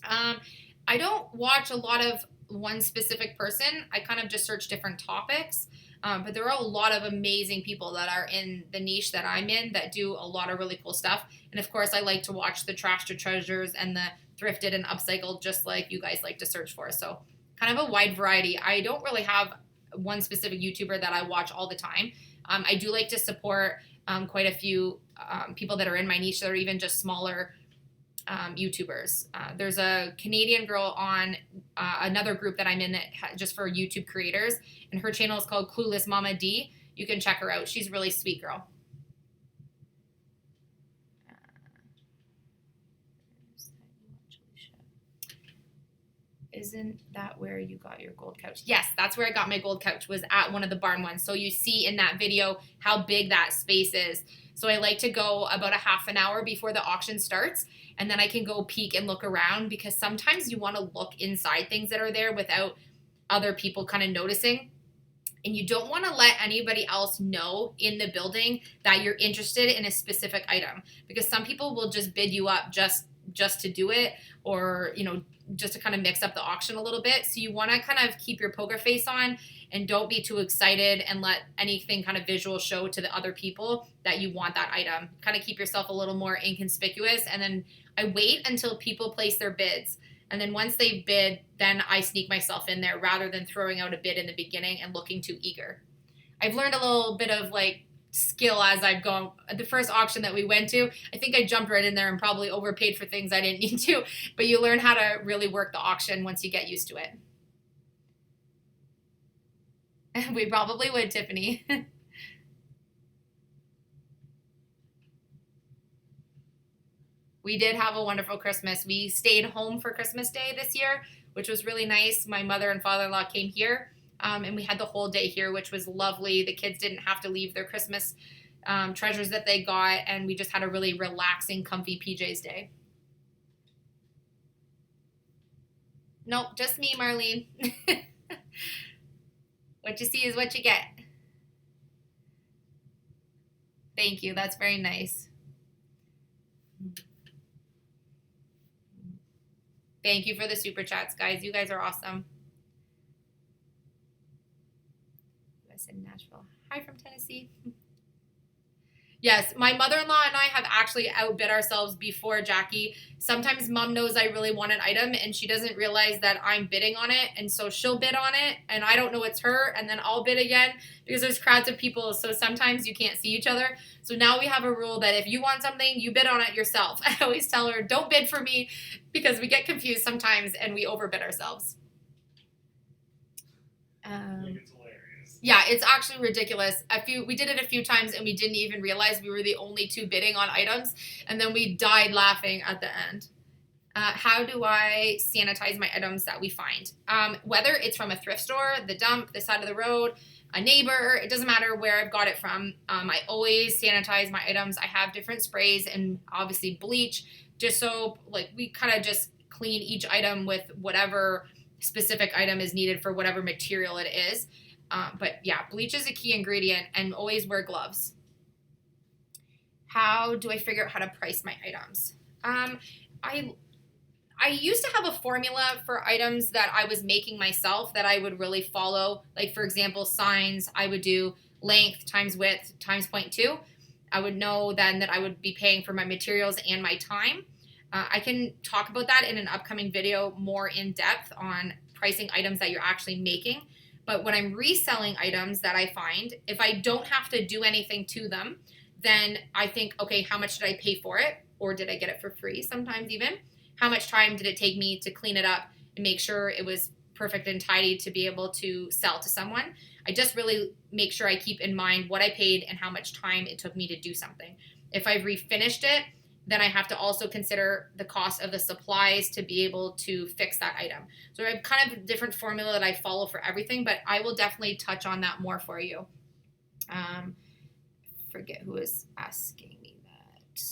I don't watch a lot of one specific person. I kind of just search different topics. But there are a lot of amazing people that are in the niche that I'm in that do a lot of really cool stuff. And of course, I like to watch the trash to treasures and the thrifted and upcycled, just like you guys like to search for. So kind of a wide variety. I don't really have one specific YouTuber that I watch all the time. I do like to support quite a few people that are in my niche that are even just smaller YouTubers. There's a Canadian girl on another group that I'm in that just for YouTube creators, and her channel is called Clueless Mama D. You can check her out. She's a really sweet girl. Isn't that where you got your gold couch? Yes, that's where I got my gold couch, was at one of the barn ones. So you see in that video how big that space is. So I like to go about a half an hour before the auction starts, and then I can go peek and look around, because sometimes you want to look inside things that are there without other people kind of noticing. And you don't want to let anybody else know in the building that you're interested in a specific item, because some people will just bid you up just to do it, or just to kind of mix up the auction a little bit. So you want to kind of keep your poker face on and don't be too excited and let anything kind of visual show to the other people that you want that item. Kind of keep yourself a little more inconspicuous. And then I wait until people place their bids. And then once they bid, then I sneak myself in there rather than throwing out a bid in the beginning and looking too eager. I've learned a little bit of skill as I've gone. At the first auction that we went to, I think I jumped right in there and probably overpaid for things I didn't need to, but you learn how to really work the auction once you get used to it. We probably would, Tiffany. We did have a wonderful Christmas. We stayed home for Christmas Day this year, which was really nice. My mother and father-in-law came here. And we had the whole day here, which was lovely. The kids didn't have to leave their Christmas treasures that they got, and we just had a really relaxing, comfy PJs day. Nope, just me, Marlene. What you see is what you get. Thank you. That's very nice. Thank you for the super chats, guys. You guys are awesome. In Nashville. Hi from Tennessee. Yes, my mother-in-law and I have actually outbid ourselves before, Jackie. Sometimes mom knows I really want an item and she doesn't realize that I'm bidding on it, and so she'll bid on it and I don't know it's her, and then I'll bid again because there's crowds of people, so sometimes you can't see each other. So now we have a rule that if you want something, you bid on it yourself. I always tell her, don't bid for me, because we get confused sometimes and we overbid ourselves. Yeah, it's actually ridiculous. We did it a few times and we didn't even realize we were the only two bidding on items, and then we died laughing at the end. How do I sanitize my items that we find? Whether it's from a thrift store, the dump, the side of the road, a neighbor, it doesn't matter where I've got it from. I always sanitize my items. I have different sprays and obviously bleach, just so like we kind of just clean each item with whatever specific item is needed for whatever material it is. But yeah, bleach is a key ingredient, and always wear gloves. How do I figure out how to price my items? I I used to have a formula for items that I was making myself that I would really follow. Like, for example, signs, I would do length times width times 0.2. I would know then that I would be paying for my materials and my time. I can talk about that in an upcoming video more in depth on pricing items that you're actually making. But when I'm reselling items that I find, if I don't have to do anything to them, then I think, okay, how much did I pay for it? Or did I get it for free sometimes even? How much time did it take me to clean it up and make sure it was perfect and tidy to be able to sell to someone? I just really make sure I keep in mind what I paid and how much time it took me to do something. If I've refinished it, then I have to also consider the cost of the supplies to be able to fix that item. So I have kind of a different formula that I follow for everything, but I will definitely touch on that more for you. Forget who is asking me that.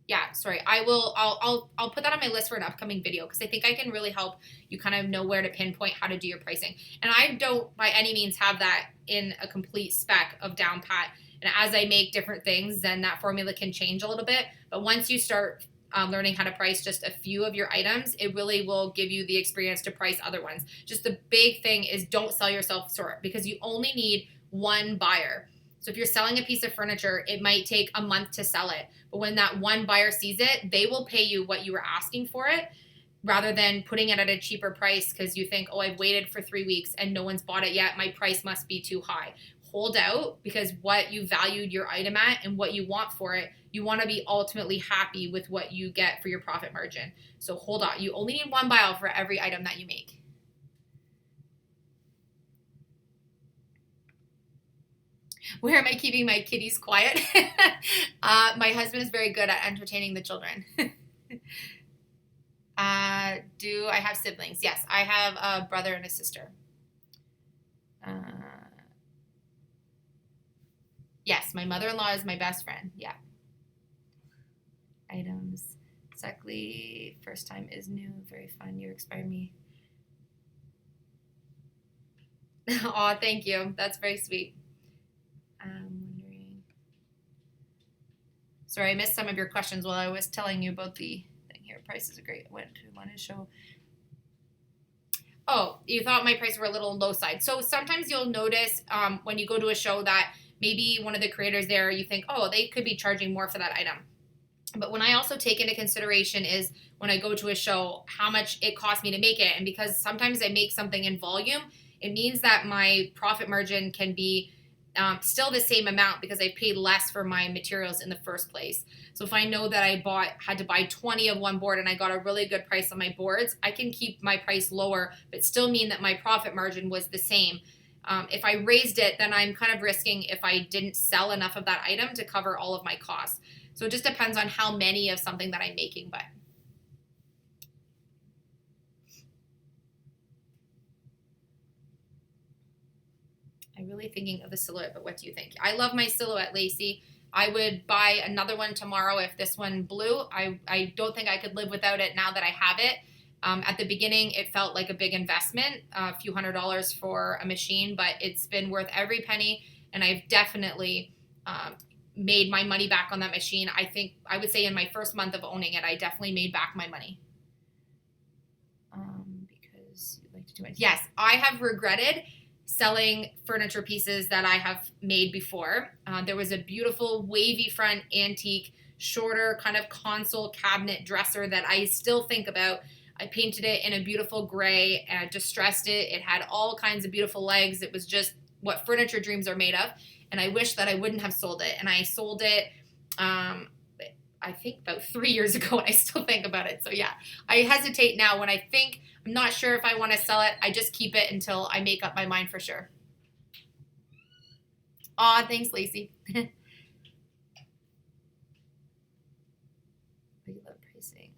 Yeah, sorry. I'll put that on my list for an upcoming video because I think I can really help you kind of know where to pinpoint how to do your pricing. And I don't by any means have that in a complete spec of down pat. And as I make different things, then that formula can change a little bit. But once you start learning how to price just a few of your items, it really will give you the experience to price other ones. Just the big thing is don't sell yourself short because you only need one buyer. So if you're selling a piece of furniture, it might take a month to sell it. But when that one buyer sees it, they will pay you what you were asking for it rather than putting it at a cheaper price because you think, oh, I've waited for 3 weeks and no one's bought it yet. My price must be too high. Hold out because what you valued your item at and what you want for it, you want to be ultimately happy with what you get for your profit margin. So hold on. You only need one buyer for every item that you make. Where am I keeping my kitties quiet? My husband is very good at entertaining the children. Do I have siblings? Yes, I have a brother and a sister. Yes, my mother-in-law is my best friend. Yeah. Items. Exactly. First time is new. Very fun. You inspire me. Aw, thank you. That's very sweet. Wondering. Sorry, I missed some of your questions while I was telling you about the thing here. Prices are great. What do you want to show? Oh, you thought my prices were a little low side. So sometimes you'll notice when you go to a show that maybe one of the creators there, you think, oh, they could be charging more for that item. But when I also take into consideration is when I go to a show, how much it costs me to make it. And because sometimes I make something in volume, it means that my profit margin can be still the same amount because I paid less for my materials in the first place. So if I know that I had to buy 20 of one board and I got a really good price on my boards, I can keep my price lower, but still mean that my profit margin was the same. If I raised it, then I'm kind of risking if I didn't sell enough of that item to cover all of my costs. So it just depends on how many of something that I'm making, but. I'm really thinking of the silhouette, but what do you think? I love my silhouette, Lacey. I would buy another one tomorrow if this one blew. I don't think I could live without it now that I have it. At the beginning, it felt like a big investment, a few $100s for a machine, but it's been worth every penny, and I've definitely made my money back on that machine. I think I would say in my first month of owning it, I definitely made back my money. Because you like to do it. Yes, I have regretted selling furniture pieces that I have made before. There was a beautiful wavy front antique, shorter kind of console cabinet dresser that I still think about. I painted it in a beautiful gray and distressed it. It had all kinds of beautiful legs. It was just what furniture dreams are made of. And I wish that I wouldn't have sold it. And I sold it, I think about 3 years ago, and I still think about it. So yeah, I hesitate now when I think I'm not sure if I want to sell it. I just keep it until I make up my mind for sure. Aw, thanks, Lacey. I love pricing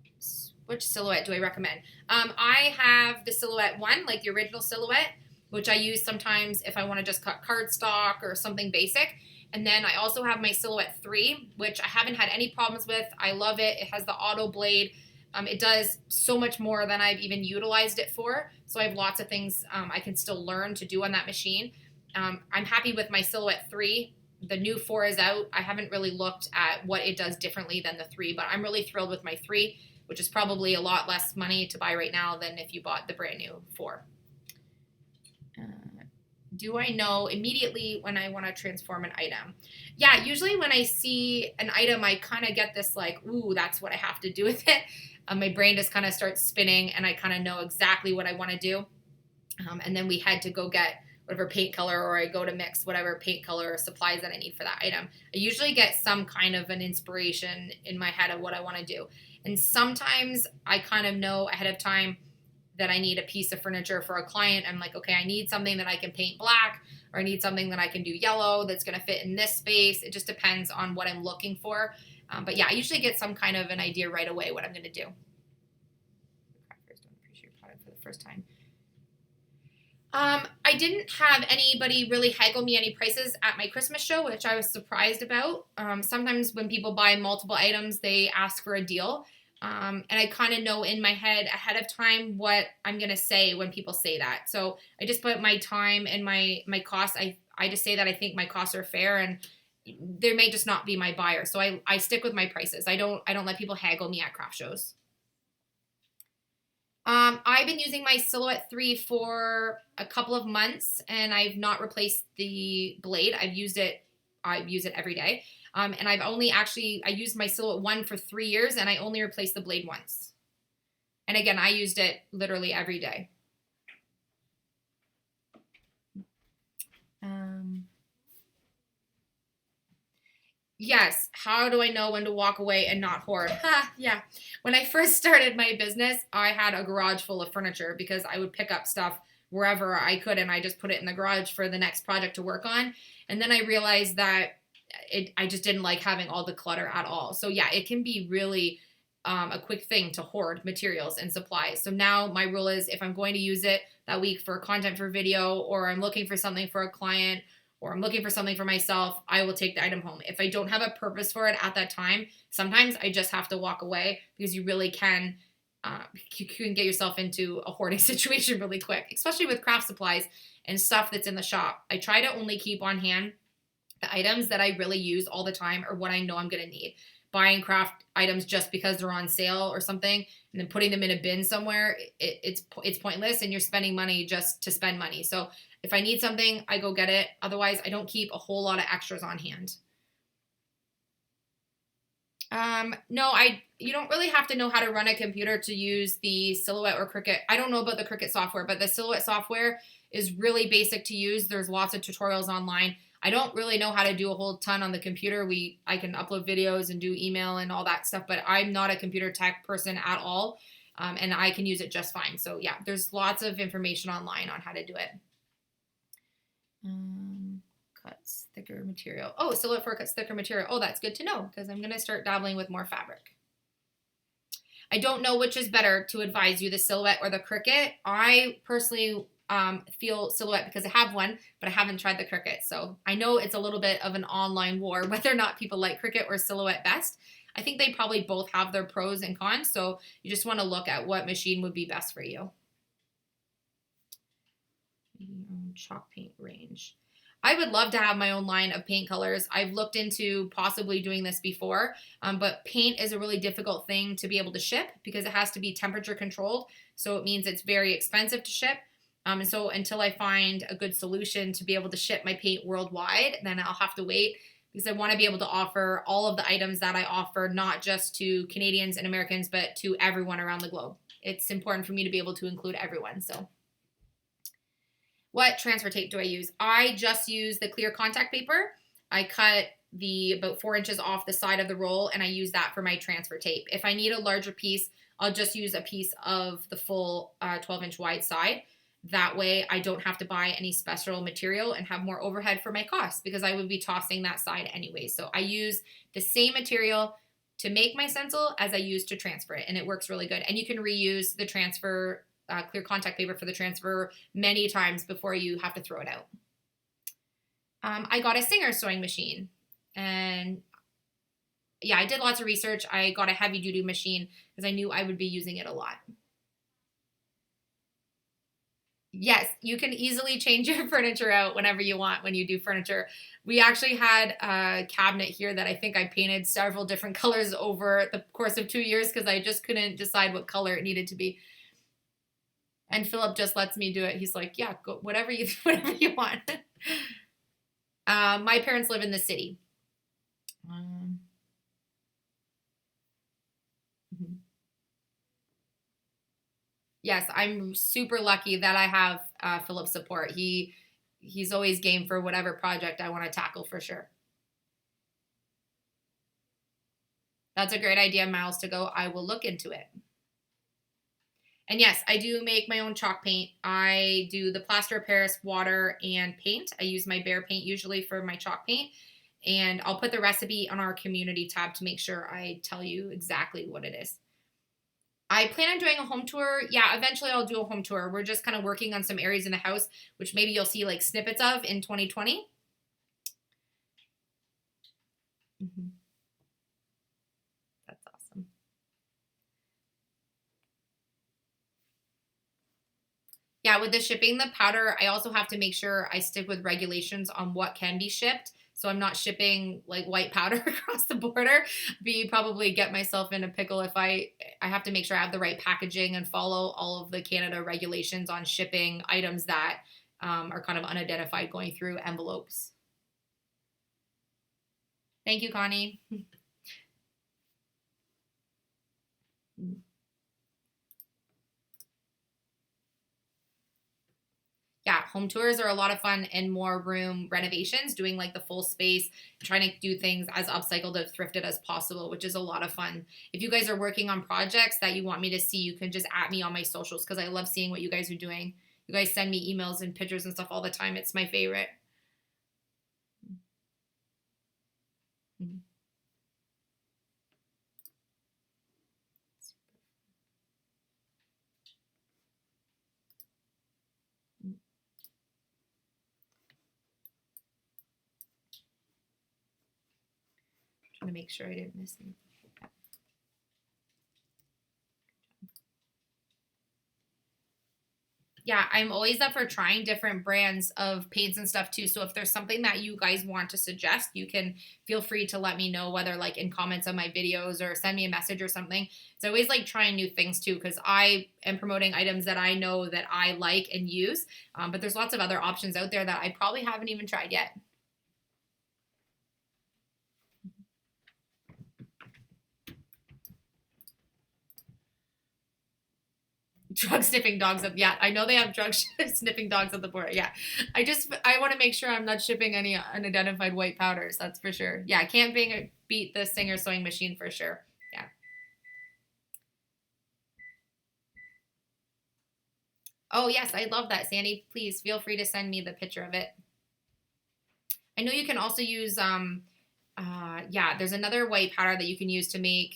items. Which silhouette do I recommend? I have the Silhouette 1, like the original Silhouette, which I use sometimes if I want to just cut cardstock or something basic. And then I also have my Silhouette 3, which I haven't had any problems with. I love it. It has the auto blade. It does so much more than I've even utilized it for. So I have lots of things I can still learn to do on that machine. I'm happy with my Silhouette 3. The new 4 is out. I haven't really looked at what it does differently than the 3, but I'm really thrilled with my 3, which is probably a lot less money to buy right now than if you bought the brand new 4. Do I know immediately when I want to transform an item? Yeah, usually when I see an item, I kind of get this like, ooh, that's what I have to do with it. My brain just kind of starts spinning and I kind of know exactly what I want to do. And then we head to go get whatever paint color, or I go to mix whatever paint color or supplies that I need for that item. I usually get some kind of an inspiration in my head of what I want to do. And sometimes I kind of know ahead of time that I need a piece of furniture for a client. I'm like, okay, I need something that I can paint black, or I need something that I can do yellow that's going to fit in this space. It just depends on what I'm looking for. But yeah, I usually get some kind of an idea right away what I'm going to do. Don't appreciate your product for the first time. I didn't have anybody really haggle me any prices at my Christmas show, which I was surprised about. Sometimes when people buy multiple items, they ask for a deal. And I kind of know in my head ahead of time what I'm going to say when people say that. So I just put my time and my costs. I just say that I think my costs are fair, and there may just not be my buyer. So I stick with my prices. I don't let people haggle me at craft shows. I've been using my Silhouette 3 for a couple of months, and I've not replaced the blade. I use it every day. And I used my Silhouette 1 for 3 years, and I only replaced the blade once. And again, I used it literally every day. Yes, how do I know when to walk away and not hoard? Yeah. When I first started my business, I had a garage full of furniture because I would pick up stuff wherever I could, and I just put it in the garage for the next project to work on. And then I realized that I just didn't like having all the clutter at all. So yeah, it can be really a quick thing to hoard materials and supplies. So now my rule is if I'm going to use it that week for content for video, or I'm looking for something for a client, or I'm looking for something for myself, I will take the item home. If I don't have a purpose for it at that time, sometimes I just have to walk away, because you really can get yourself into a hoarding situation really quick, especially with craft supplies and stuff that's in the shop. I try to only keep on hand the items that I really use all the time, or what I know I'm going to need. Buying craft items just because they're on sale or something and then putting them in a bin somewhere, it's pointless, and you're spending money just to spend money. So if I need something, I go get it. Otherwise, I don't keep a whole lot of extras on hand. No, you don't really have to know how to run a computer to use the Silhouette or Cricut. I don't know about the Cricut software, but the Silhouette software is really basic to use. There's lots of tutorials online. I don't really know how to do a whole ton on the computer. I can upload videos and do email and all that stuff, but I'm not a computer tech person at all, and I can use it just fine. So yeah, there's lots of information online on how to do it. Cuts thicker material. Oh, Silhouette 4 cuts thicker material. Oh, that's good to know, because I'm going to start dabbling with more fabric. I don't know which is better to advise you, the Silhouette or the Cricut. I personally feel Silhouette because I have one, but I haven't tried the Cricut. So I know it's a little bit of an online war whether or not people like Cricut or Silhouette best. I think they probably both have their pros and cons, so you just want to look at what machine would be best for you. Chalk paint range. I would love to have my own line of paint colors. I've looked into possibly doing this before, but paint is a really difficult thing to be able to ship because it has to be temperature controlled. So it means it's very expensive to ship. And so until I find a good solution to be able to ship my paint worldwide, then I'll have to wait, because I want to be able to offer all of the items that I offer, not just to Canadians and Americans, but to everyone around the globe. It's important for me to be able to include everyone. So what transfer tape do I use? I just use the clear contact paper. I cut about 4 inches off the side of the roll, and I use that for my transfer tape. If I need a larger piece, I'll just use a piece of the full 12-inch wide side. That way I don't have to buy any special material and have more overhead for my costs, because I would be tossing that side anyway. So I use the same material to make my stencil as I use to transfer it, and it works really good. And you can reuse the transfer clear contact paper for the transfer many times before you have to throw it out. I got a Singer sewing machine, and yeah, I did lots of research. I got a heavy duty machine because I knew I would be using it a lot. Yes, you can easily change your furniture out whenever you want when you do furniture. We actually had a cabinet here that I think I painted several different colors over the course of 2 years because I just couldn't decide what color it needed to be. And Philip just lets me do it. He's like, yeah, go whatever you want. My parents live in the city. Yes, I'm super lucky that I have Philip's support. He's always game for whatever project I want to tackle for sure. That's a great idea, Miles, to go. I will look into it. And yes, I do make my own chalk paint. I do the plaster of Paris, water, and paint. I use my Behr paint usually for my chalk paint. And I'll put the recipe on our community tab to make sure I tell you exactly what it is. I plan on doing a home tour. Yeah, eventually I'll do a home tour. We're just kind of working on some areas in the house, which maybe you'll see like snippets of in 2020. That's awesome. Yeah, with the shipping the powder, I also have to make sure I stick with regulations on what can be shipped. So I'm not shipping like white powder across the border. Probably get myself in a pickle if I have to make sure I have the right packaging and follow all of the Canada regulations on shipping items that are kind of unidentified going through envelopes. Thank you, Connie. Yeah, home tours are a lot of fun and more room renovations, doing like the full space, trying to do things as upcycled or thrifted as possible, which is a lot of fun. If you guys are working on projects that you want me to see, you can just @me on my socials because I love seeing what you guys are doing. You guys send me emails and pictures and stuff all the time. It's my favorite. To make sure I didn't miss anything. Yeah, I'm always up for trying different brands of paints and stuff too. So if there's something that you guys want to suggest, you can feel free to let me know, whether like in comments on my videos or send me a message or something. It's always like trying new things too, because I am promoting items that I know that I like and use. But there's lots of other options out there that I probably haven't even tried yet. Drug sniffing dogs up. Yeah, I know they have drug sniffing dogs at the border. Yeah, I want to make sure I'm not shipping any unidentified white powders. That's for sure. Yeah, can't beat the Singer sewing machine for sure. Yeah. Oh yes, I love that, Sandy. Please feel free to send me the picture of it. I know you can also use yeah, there's another white powder that you can use to make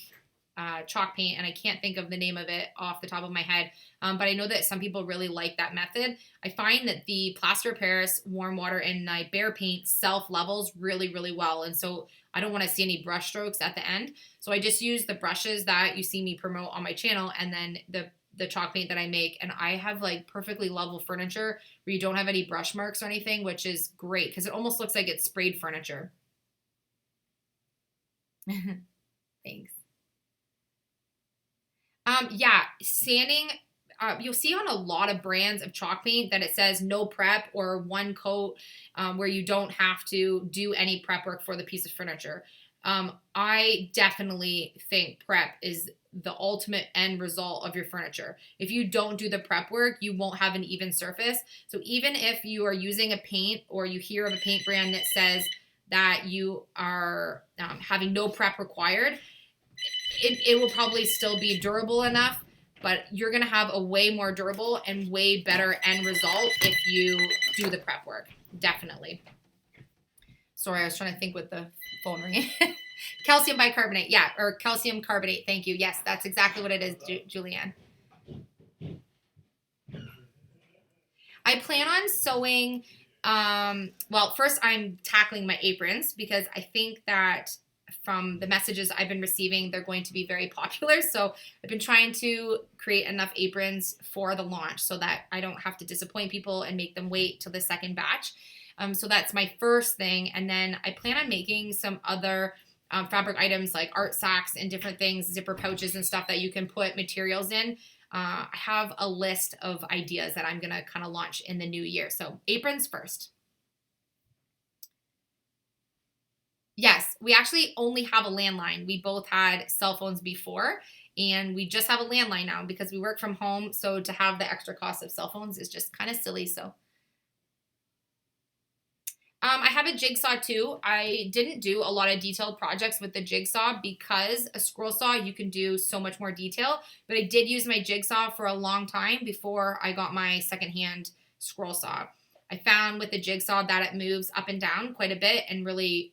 chalk paint, and I can't think of the name of it off the top of my head, but I know that some people really like that method. I find that the plaster of Paris, warm water, and my Behr paint self-levels really, really well, and so I don't want to see any brush strokes at the end. So I just use the brushes that you see me promote on my channel, and then the chalk paint that I make, and I have like perfectly level furniture where you don't have any brush marks or anything, which is great because it almost looks like it's sprayed furniture. Thanks. Yeah, sanding, you'll see on a lot of brands of chalk paint that it says no prep or one coat, where you don't have to do any prep work for the piece of furniture. I definitely think prep is the ultimate end result of your furniture. If you don't do the prep work, you won't have an even surface. So even if you are using a paint or you hear of a paint brand that says that you are having no prep required, it will probably still be durable enough, but you're going to have a way more durable and way better end result if you do the prep work. Definitely. Sorry, I was trying to think with the phone ringing. Calcium bicarbonate, yeah, or calcium carbonate. Thank you. Yes, that's exactly what it is, Julianne. I plan on sewing. Well, first I'm tackling my aprons because I think that from the messages I've been receiving, they're going to be very popular. So I've been trying to create enough aprons for the launch so that I don't have to disappoint people and make them wait till the second batch. So that's my first thing. And then I plan on making some other fabric items like art sacks and different things, zipper pouches and stuff that you can put materials in. I have a list of ideas that I'm going to kind of launch in the new year. So aprons first. Yes, we actually only have a landline. We both had cell phones before, and we just have a landline now because we work from home. So to have the extra cost of cell phones is just kind of silly. So I have a jigsaw too. I didn't do a lot of detailed projects with the jigsaw because a scroll saw, you can do so much more detail. But I did use my jigsaw for a long time before I got my secondhand scroll saw. I found with the jigsaw that it moves up and down quite a bit and really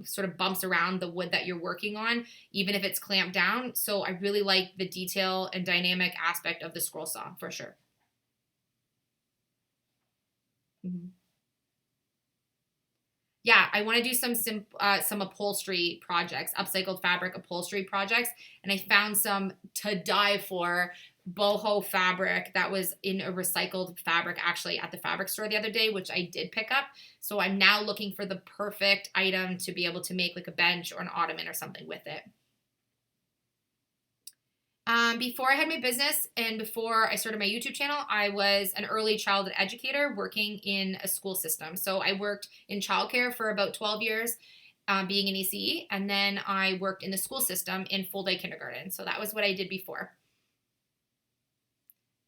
sort of bumps around the wood that you're working on, even if it's clamped down. So I really like the detail and dynamic aspect of the scroll saw for sure. Mm-hmm. Yeah, I want to do some upholstery projects, upcycled fabric upholstery projects, and I found some to die for boho fabric that was in a recycled fabric actually at the fabric store the other day, which I did pick up. So I'm now looking for the perfect item to be able to make like a bench or an ottoman or something with it. Before I had my business and before I started my YouTube channel, I was an early childhood educator working in a school system. So I worked in childcare for about 12 years, being an ECE, and then I worked in the school system in full day kindergarten. So that was what I did before.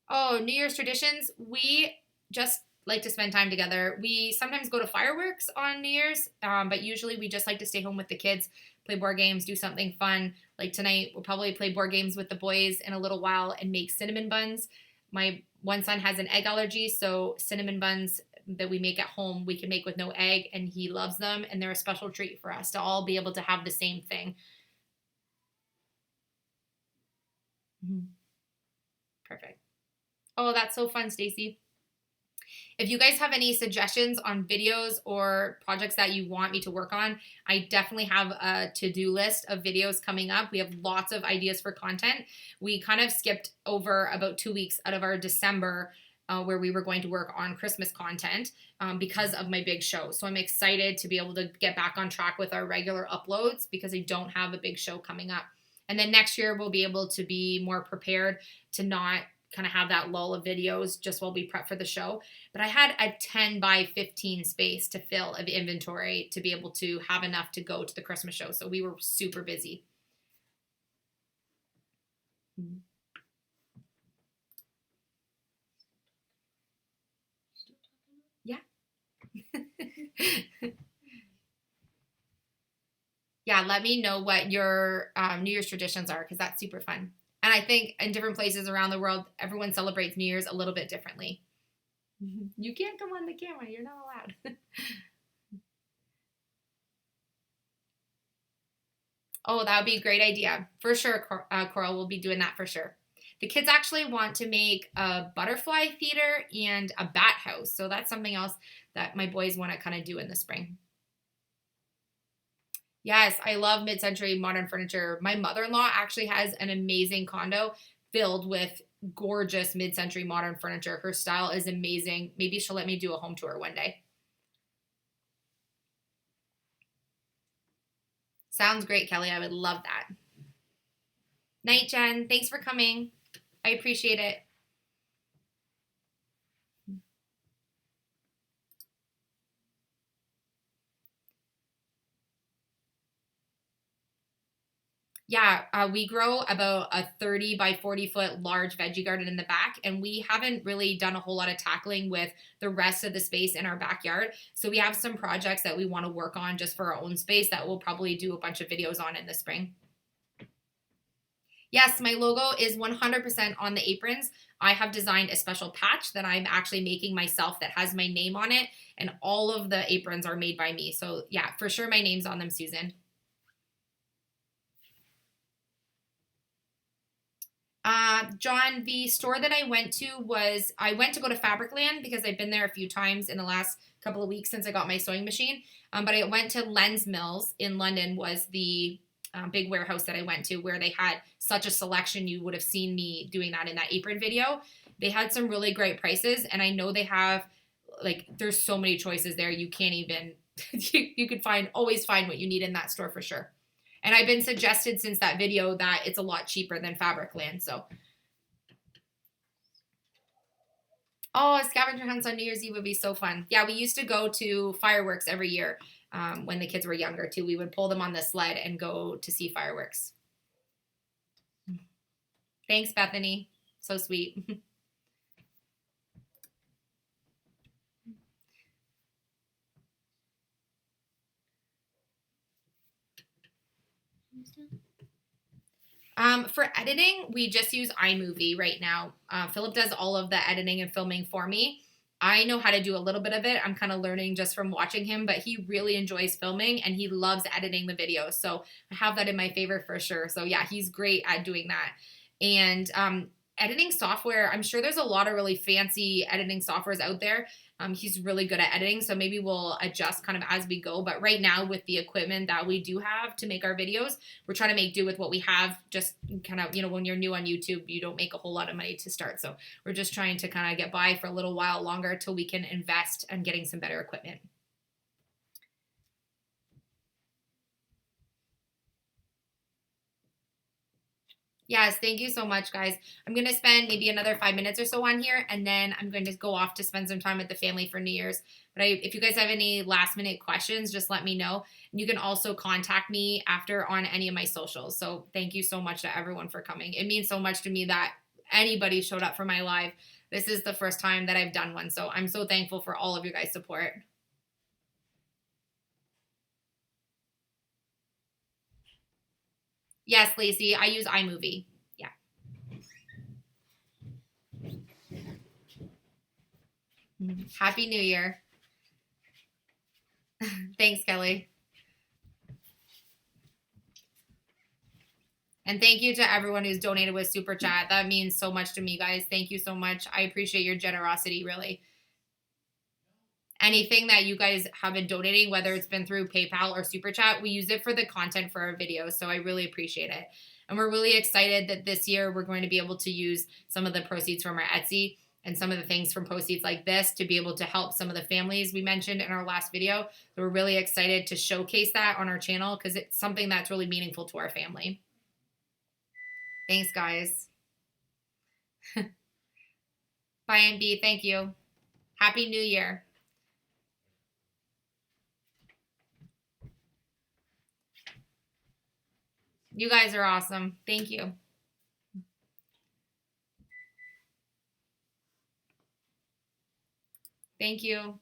Oh, New Year's traditions. We just like to spend time together. We sometimes go to fireworks on New Year's, but usually we just like to stay home with the kids, play board games, do something fun. Like tonight, we'll probably play board games with the boys in a little while and make cinnamon buns. My one son has an egg allergy, so cinnamon buns that we make at home, we can make with no egg, and he loves them, and they're a special treat for us to all be able to have the same thing. Mhm. Perfect. Oh, that's so fun, Stacy. If you guys have any suggestions on videos or projects that you want me to work on, I definitely have a to-do list of videos coming up. We have lots of ideas for content. We kind of skipped over about 2 weeks out of our December where we were going to work on Christmas content because of my big show. So I'm excited to be able to get back on track with our regular uploads because I don't have a big show coming up. And then next year we'll be able to be more prepared to not kind of have that lull of videos just while we prep for the show. But I had a 10 by 15 space to fill of inventory to be able to have enough to go to the Christmas show. So we were super busy. Yeah. Yeah, let me know what your New Year's traditions are because that's super fun. And I think in different places around the world, everyone celebrates New Year's a little bit differently. You can't come on the camera. You're not allowed. Oh, that would be a great idea. For sure, Coral will be doing that for sure. The kids actually want to make a butterfly theater and a bat house. So that's something else that my boys want to kind of do in the spring. Yes, I love mid-century modern furniture. My mother-in-law actually has an amazing condo filled with gorgeous mid-century modern furniture. Her style is amazing. Maybe she'll let me do a home tour one day. Sounds great, Kelly. I would love that. Night, Jen. Thanks for coming. I appreciate it. Yeah, we grow about a 30 by 40-foot large veggie garden in the back, and we haven't really done a whole lot of tackling with the rest of the space in our backyard. So we have some projects that we want to work on just for our own space that we'll probably do a bunch of videos on in the spring. Yes, my logo is 100% on the aprons. I have designed a special patch that I'm actually making myself that has my name on it, and all of the aprons are made by me. So yeah, for sure my name's on them, Susan. John, the store that I went to go to Fabricland because I've been there a few times in the last couple of weeks since I got my sewing machine. But I went to Lens Mills in London, was the big warehouse that I went to, where they had such a selection. You would have seen me doing that in that apron video. They had some really great prices, and I know they have, like, there's so many choices there. You can't even, you could always find what you need in that store for sure. And I've been suggested since that video that it's a lot cheaper than Fabricland. So, oh, scavenger hunts on New Year's Eve would be so fun. Yeah, we used to go to fireworks every year when the kids were younger too. We would pull them on the sled and go to see fireworks. Thanks, Bethany. So sweet. For editing, we just use iMovie right now. Philip does all of the editing and filming for me. I know how to do a little bit of it. I'm kind of learning just from watching him, but he really enjoys filming and he loves editing the videos. So I have that in my favor for sure. So yeah, he's great at doing that. And editing software, I'm sure there's a lot of really fancy editing softwares out there. He's really good at editing, so maybe we'll adjust kind of as we go. But right now, with the equipment that we do have to make our videos, we're trying to make do with what we have. Just kind of, when you're new on YouTube, you don't make a whole lot of money to start. So we're just trying to kind of get by for a little while longer till we can invest in getting some better equipment. Yes, thank you so much, guys. I'm going to spend maybe another 5 minutes or so on here, and then I'm going to go off to spend some time with the family for New Year's. But if you guys have any last-minute questions, just let me know. And you can also contact me after on any of my socials. So thank you so much to everyone for coming. It means so much to me that anybody showed up for my live. This is the first time that I've done one, so I'm so thankful for all of your guys' support. Yes, Lacey, I use iMovie. Yeah. Happy New Year. Thanks, Kelly. And thank you to everyone who's donated with Super Chat. That means so much to me, guys. Thank you so much. I appreciate your generosity, really. Anything that you guys have been donating, whether it's been through PayPal or Super Chat, we use it for the content for our videos. So I really appreciate it. And we're really excited that this year we're going to be able to use some of the proceeds from our Etsy and some of the things from proceeds like this to be able to help some of the families we mentioned in our last video. So we're really excited to showcase that on our channel because it's something that's really meaningful to our family. Thanks, guys. Bye, MB. Thank you. Happy New Year. You guys are awesome. Thank you. Thank you.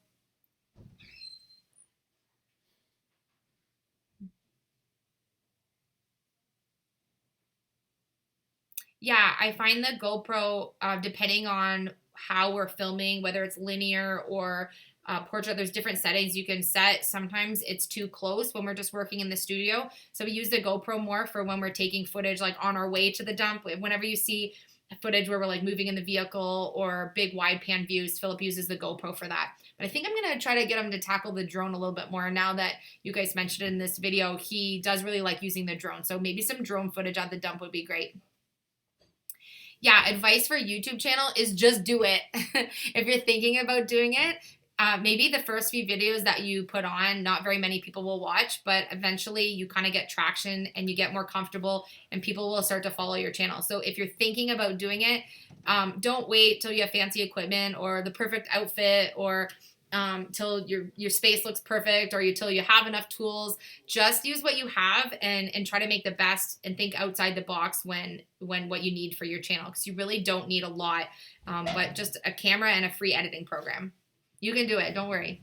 Yeah, I find the GoPro, depending on how we're filming, whether it's linear or portrait, there's different settings you can set. Sometimes it's too close when we're just working in the studio. So we use the GoPro more for when we're taking footage, like on our way to the dump. Whenever you see footage where we're like moving in the vehicle or big wide pan views, Philip uses the GoPro for that. But I think I'm going to try to get him to tackle the drone a little bit more. Now that you guys mentioned in this video, he does really like using the drone. So maybe some drone footage at the dump would be great. Yeah, advice for YouTube channel is just do it. If you're thinking about doing it, maybe the first few videos that you put on, not very many people will watch, but eventually you kind of get traction and you get more comfortable and people will start to follow your channel. So if you're thinking about doing it, don't wait till you have fancy equipment or the perfect outfit or till your space looks perfect or till you have enough tools. Just use what you have and try to make the best and think outside the box when what you need for your channel, because you really don't need a lot, but just a camera and a free editing program. You can do it. Don't worry.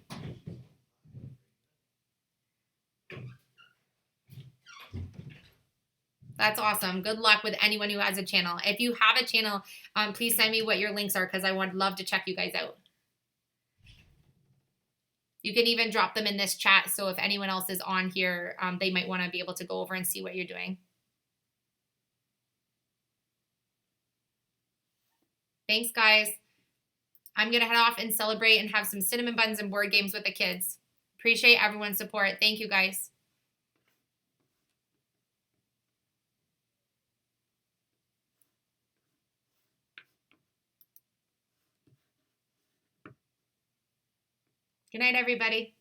That's awesome. Good luck with anyone who has a channel. If you have a channel, please send me what your links are because I would love to check you guys out. You can even drop them in this chat, so if anyone else is on here, they might want to be able to go over and see what you're doing. Thanks, guys. I'm going to head off and celebrate and have some cinnamon buns and board games with the kids. Appreciate everyone's support. Thank you, guys. Good night, everybody.